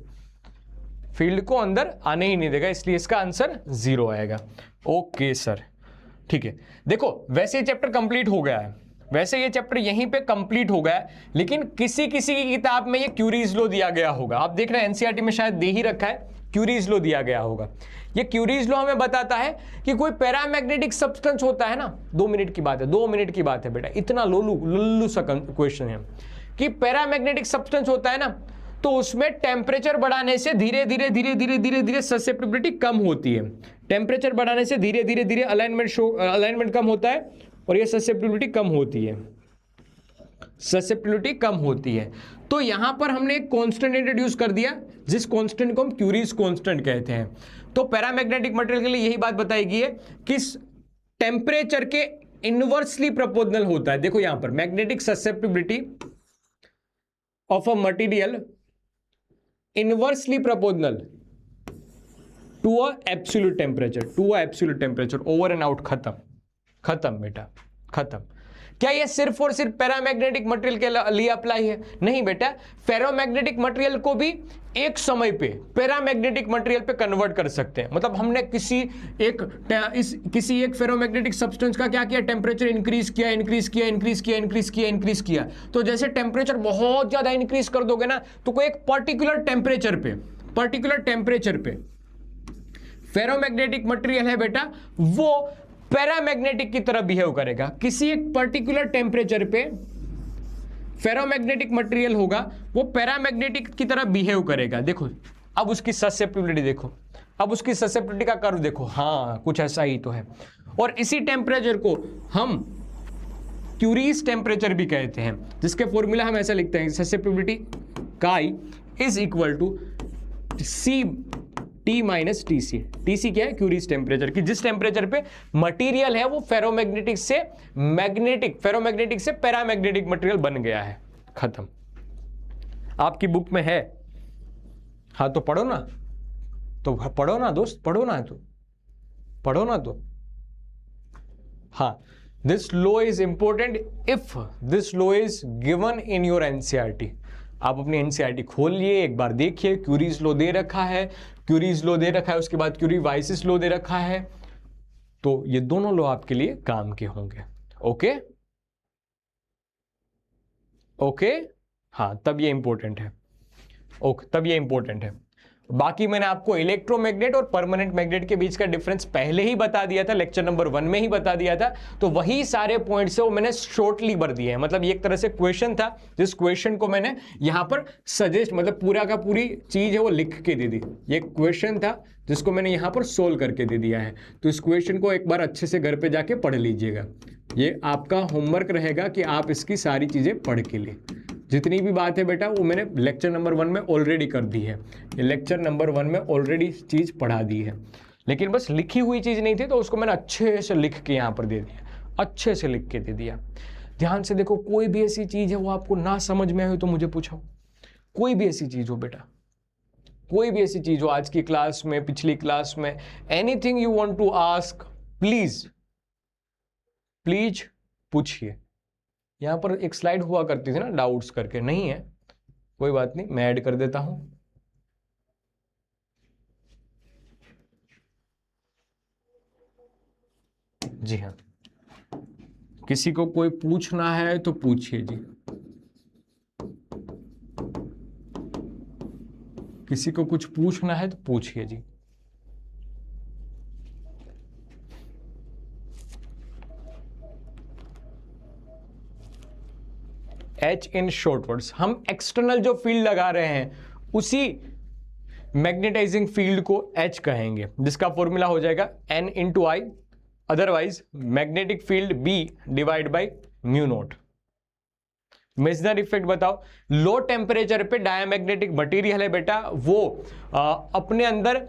फील्ड को अंदर आने ही नहीं देगा, इसलिए इसका आंसर जीरो आएगा। ओके सर, ठीक है। देखो वैसे ये चैप्टर कंप्लीट हो गया है, वैसे ये चैप्टर यहीं पे कंप्लीट हो गया है, लेकिन किसी किसी की किताब में ये क्यूरीज लॉ दिया गया होगा। आप देख रहे हैं एनसीईआरटी में शायद दे ही रखा है, क्यूरीज लॉ दिया गया होगा। ये क्यूरीज लॉ हमें बताता है कि कोई पैरामैग्नेटिक सब्सटेंस होता है ना, 2 मिनट की बात है, 2 मिनट की बात है बेटा, इतना लुल्लू सा क्वेश्चन है कि पैरामैग्नेटिक सब्सटेंस होता है ना, तो उसमें टेम्परेचर बढ़ाने से धीरे धीरे धीरे धीरे धीरे धीरे ससेप्टिबिलिटी कम होती है। टेम्परेचर बढ़ाने से धीरे धीरे धीरे अलाइनमेंट कम होता है और ये ससेप्टिबिलिटी कम होती है, ससेप्टिबिलिटी कम होती है। तो यहां पर हमने एक कांस्टेंट इंट्रोड्यूस कर दिया, जिस कांस्टेंट को हम क्यूरीज कांस्टेंट कहते हैं। तो पैरामैग्नेटिक मटेरियल के लिए यही बात बताई गई है कि टेम्परेचर के इनवर्सली प्रोपोर्शनल होता है। देखो यहां पर magnetic susceptibility of a material inversely proportional to a absolute temperature, to a absolute temperature, over and out, खत्म, खत्म बेटा, खत्म। क्या ये सिर्फ और सिर्फ पैरामैग्नेटिक मटेरियल के लिए अप्लाई है? नहीं बेटा, फेरोमैग्नेटिक मटेरियल को भी एक समय पे पैरामैग्नेटिक मटेरियल पे कन्वर्ट कर सकते हैं। मतलब हमने किसी एक फेरोमैग्नेटिक सब्सटेंस का क्या किया, टेम्परेचर इंक्रीज किया, इंक्रीज किया, इंक्रीज किया, इंक्रीज किया, इंक्रीज किया। तो जैसे टेम्परेचर बहुत ज्यादा इंक्रीज कर दोगे ना, तो कोई एक पर्टिकुलर टेम्परेचर पे फेरोमैग्नेटिक मटेरियल है बेटा, वो पैरामैग्नेटिक की तरह बिहेव करेगा। किसी एक पर्टिकुलर टेम्परेचर पे फेरोमैग्नेटिक मटेरियल होगा, वो पैरामैग्नेटिक की तरह बिहेव करेगा। देखो अब उसकी ससेप्टिबिलिटी देखो, अब उसकी ससेप्टिबिलिटी का कर्व देखो, हाँ कुछ ऐसा ही तो है। और इसी टेम्परेचर को हम क्यूरीज टेम्परेचर भी कहते हैं, जिसके फॉर्मूला हम ऐसा लिखते हैं, susceptibility chi is equal to C T minus T C. T C क्या है? क्यूरीज टेम्परेचर की, जिस टेम्परेचर पे मटेरियल है वो फेरोमैग्नेटिक से पैरामैग्नेटिक मटेरियल बन गया है, खत्म। आपकी बुक में है, हाँ तो पढ़ो ना, तो पढ़ो ना दोस्त, पढ़ो ना, तो पढ़ो ना तो। हाँ, this law is important if this law is given in your NCERT. आप अपनी एनसीईआरटी खोलिए, एक बार देखिए, क्यूरीज लॉ दे रखा है, क्यूरीज लॉ दे रखा है, उसके बाद क्यूरी-वाइसिस लॉ दे रखा है, तो ये दोनों लॉ आपके लिए काम के होंगे। ओके ओके, हाँ तब ये इंपॉर्टेंट है। ओके, तब ये इंपॉर्टेंट है। बाकी मैंने आपको इलेक्ट्रोमैग्नेट और परमानेंट मैग्नेट के बीच का डिफरेंस पहले ही बता दिया था, लेक्चर नंबर 1 में ही बता दिया था। तो वही सारे पॉइंट्स है वो मैंने शॉर्टली भर दिए हैं। मतलब ये एक तरह से क्वेश्चन था, जिस क्वेश्चन को मैंने यहां पर सजेस्ट, मतलब पूरा का पूरी चीज है वो लिख के दे दी। ये क्वेश्चन था जिसको मैंने यहां पर सोल्व करके दे दिया है। तो इस क्वेश्चन को एक बार अच्छे से घर पे जाके पढ़ लीजिएगा। ये आपका होमवर्क रहेगा कि आप इसकी सारी चीजें पढ़ के लिए, जितनी भी बात है बेटा वो मैंने लेक्चर नंबर 1 में ऑलरेडी कर दी है। लेक्चर नंबर 1 में ऑलरेडी चीज पढ़ा दी है, लेकिन बस लिखी हुई चीज नहीं थी, तो उसको मैंने अच्छे से लिख के यहाँ पर दे दिया, अच्छे से लिख के दे दिया। ध्यान से देखो, कोई भी ऐसी चीज है वो आपको ना समझ में आए तो मुझे पूछो। कोई भी ऐसी चीज हो बेटा, कोई भी ऐसी चीज हो, आज की क्लास में, पिछली क्लास में, anything you want to ask, please please पूछिए। यहां पर एक स्लाइड हुआ करती थी ना डाउट्स करके, नहीं है, कोई बात नहीं, मैं ऐड कर देता हूं। जी हाँ, किसी को कोई पूछना है तो पूछिए जी, किसी को कुछ पूछना है तो पूछिए जी। H इन शॉर्ट वर्ड्स, हम एक्सटर्नल जो फील्ड लगा रहे हैं उसी मैग्नेटाइजिंग फील्ड को H कहेंगे, जिसका फॉर्मूला हो जाएगा N into I, otherwise magnetic field B divide by mu naught. Meissner effect बताओ, लो टेम्परेचर पे डायमैग्नेटिक मटेरियल है बेटा, वो अपने अंदर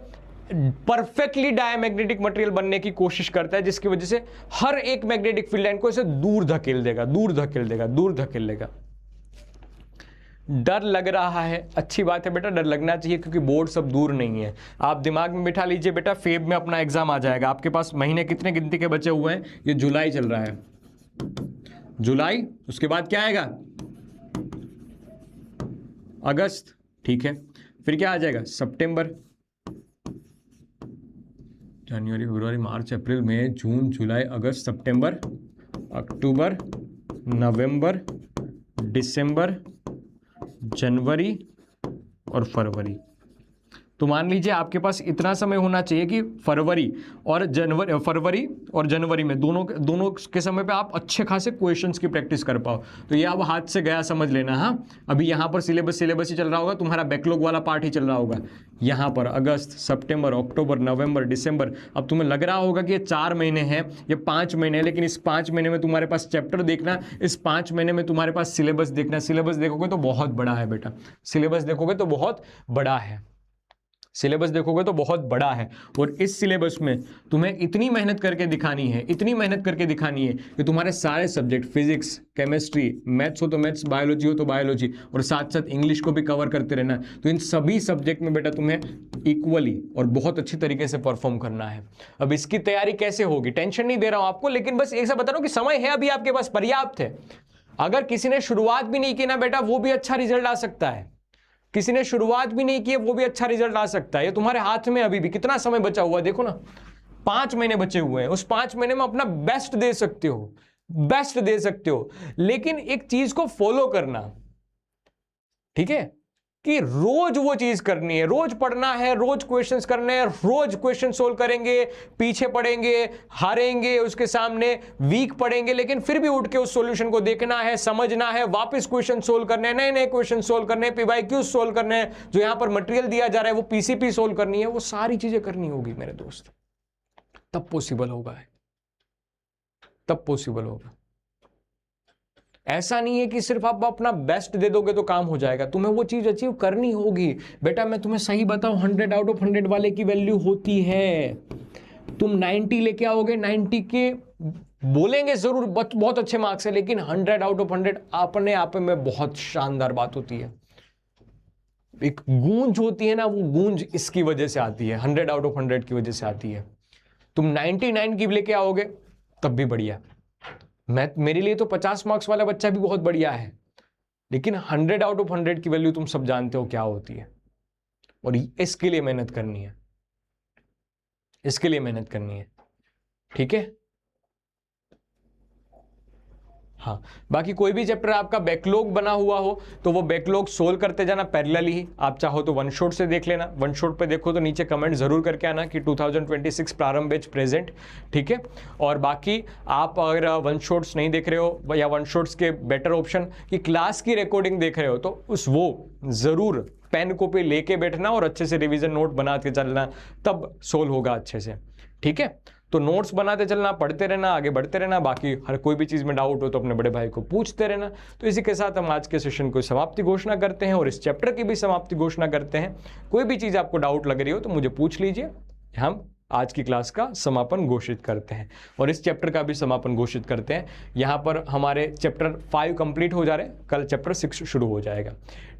परफेक्टली डायमैग्नेटिक मटेरियल बनने की कोशिश करता है, जिसकी वजह से हर एक मैग्नेटिक फील्ड लाइन को इसे दूर धकेल देगा, दूर धकेल देगा, दूर धकेल देगा। डर लग रहा है, अच्छी बात है बेटा, डर लगना चाहिए, क्योंकि बोर्ड सब दूर नहीं है। आप दिमाग में बिठा लीजिए बेटा, फेब में अपना एग्जाम आ जाएगा, आपके पास महीने कितने गिनती के बचे हुए हैं, ये जुलाई चल रहा है, जुलाई, उसके बाद क्या आएगा, अगस्त, ठीक है, फिर क्या आ जाएगा, सितंबर, जनवरी, फरवरी, मार्च, अप्रैल, मई, जून, जुलाई, अगस्त, सितंबर, अक्टूबर, नवंबर, दिसंबर, जनवरी और फरवरी। तो मान लीजिए आपके पास इतना समय होना चाहिए कि फरवरी और जनवरी में दोनों के समय पे आप अच्छे खासे क्वेश्चंस की प्रैक्टिस कर पाओ। तो ये अब हाथ से गया समझ लेना। हाँ, अभी यहाँ पर सिलेबस ही चल रहा होगा, तुम्हारा बैकलॉग वाला पार्ट ही चल रहा होगा। यहाँ पर अगस्त, सितंबर, अक्टूबर, नवंबर, दिसंबर। अब तुम्हें लग रहा होगा कि ये 4 महीने हैं, ये 5 महीने हैं, लेकिन इस 5 महीने में तुम्हारे पास चैप्टर देखना, इस 5 महीने में तुम्हारे पास सिलेबस देखना। सिलेबस देखोगे तो बहुत बड़ा है बेटा, सिलेबस देखोगे तो बहुत बड़ा है, सिलेबस देखोगे तो बहुत बड़ा है। और इस सिलेबस में तुम्हें इतनी मेहनत करके दिखानी है, इतनी मेहनत करके दिखानी है कि तुम्हारे सारे सब्जेक्ट, फिजिक्स, केमिस्ट्री, मैथ्स हो तो मैथ्स, बायोलॉजी हो तो बायोलॉजी, और साथ साथ इंग्लिश को भी कवर करते रहना। तो इन सभी सब्जेक्ट में बेटा तुम्हें इक्वली और बहुत अच्छी तरीके से परफॉर्म करना है। अब इसकी तैयारी कैसे होगी, टेंशन नहीं दे रहा हूं आपको, लेकिन बस एक सा बता रहा हूं कि समय है अभी आपके पास, पर्याप्त है। अगर किसी ने शुरुआत भी नहीं की ना बेटा, वो भी अच्छा रिजल्ट आ सकता है। किसी ने शुरुआत भी नहीं की है, वो भी अच्छा रिजल्ट आ सकता है। ये तुम्हारे हाथ में अभी भी कितना समय बचा हुआ है, देखो ना, 5 महीने बचे हुए हैं। उस 5 महीने में अपना बेस्ट दे सकते हो, बेस्ट दे सकते हो, लेकिन एक चीज को फॉलो करना, ठीक है, कि रोज वो चीज करनी है, रोज पढ़ना है, रोज क्वेश्चंस करने हैं, रोज क्वेश्चन सोल्व करेंगे, पीछे पड़ेंगे, हारेंगे उसके सामने, वीक पड़ेंगे, लेकिन फिर भी उठ के उस सॉल्यूशन को देखना है, समझना है, वापस क्वेश्चन सोल्व करने हैं, नए नए क्वेश्चन सोल्व करने हैं, PYQ सोल्व करने हैं, जो यहां पर मटेरियल दिया जा रहा है वो PCP सोल्व करनी है, वो सारी चीजें करनी होगी मेरे दोस्त, तब पॉसिबल होगा, तब पॉसिबल होगा। ऐसा नहीं है कि सिर्फ आप अपना बेस्ट दे दोगे तो काम हो जाएगा, तुम्हें वो चीज अचीव करनी होगी। बेटा मैं तुम्हें सही बताऊं, 100 आउट ऑफ 100 वाले की वैल्यू होती है। तुम 90 लेके आओगे, 90 के बोलेंगे जरूर बहुत अच्छे मार्क्स है, लेकिन 100 आउट ऑफ 100 अपने आप में बहुत शानदार बात होती है। एक गूंज होती है ना, वो गूंज इसकी वजह से आती है, 100 आउट ऑफ 100 की वजह से आती है। तुम 99 की लेके आओगे तब भी बढ़िया, मेरे लिए तो 50 मार्क्स वाला बच्चा भी बहुत बढ़िया है, लेकिन 100 आउट ऑफ 100 की वैल्यू तुम सब जानते हो क्या होती है, और इसके लिए मेहनत करनी है, इसके लिए मेहनत करनी है, ठीक है। हाँ, बाकी कोई भी चैप्टर आपका बैकलॉग बना हुआ हो तो वो बैकलॉग सोल्व करते जाना पैरेलली ही। आप चाहो तो वन शॉट से देख लेना, वन शॉट पे देखो तो नीचे कमेंट जरूर करके आना कि 2026 प्रारंभ बैच प्रेजेंट, ठीक है। और बाकी आप अगर वन शॉट्स नहीं देख रहे हो, या वन शॉट्स के बेटर ऑप्शन कि क्लास की रिकॉर्डिंग देख रहे हो, तो वो जरूर पेन कॉपी लेके बैठना और अच्छे से रिविजन नोट बना के चलना, तब सोल्व होगा अच्छे से, ठीक है। तो नोट्स बनाते चलना, पढ़ते रहना, आगे बढ़ते रहना। बाकी हर कोई भी चीज़ में डाउट हो तो अपने बड़े भाई को पूछते रहना। तो इसी के साथ हम आज के सेशन को समाप्ति घोषणा करते हैं और इस चैप्टर की भी समाप्ति घोषणा करते हैं। कोई भी चीज़ आपको डाउट लग रही हो तो मुझे पूछ लीजिए, हम आज की क्लास का समापन घोषित करते हैं और इस चैप्टर का भी समापन घोषित करते हैं। यहाँ पर हमारे चैप्टर 5 कंप्लीट हो जा रहे हैं, कल चैप्टर 6 शुरू हो जाएगा,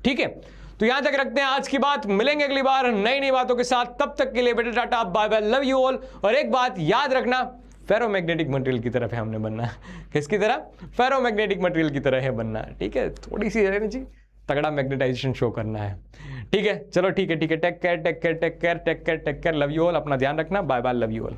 ठीक है। तो यहां तक रखते हैं आज की बात, मिलेंगे अगली बार नई नई बातों के साथ। तब तक के लिए बेटा टाटा, bye bye, love you all. और एक बात याद रखना, फेरोमैग्नेटिक मटेरियल की तरफ है हमने बनना। किसकी तरह? फेरोमैग्नेटिक मटेरियल की तरह है बनना, ठीक है। थोड़ी सी एनर्जी, तगड़ा मैग्नेटाइजेशन शो करना है, ठीक है। चलो ठीक है, take care, take care, take care, take care, take care, love you all. अपना ध्यान रखना, bye bye, love you all.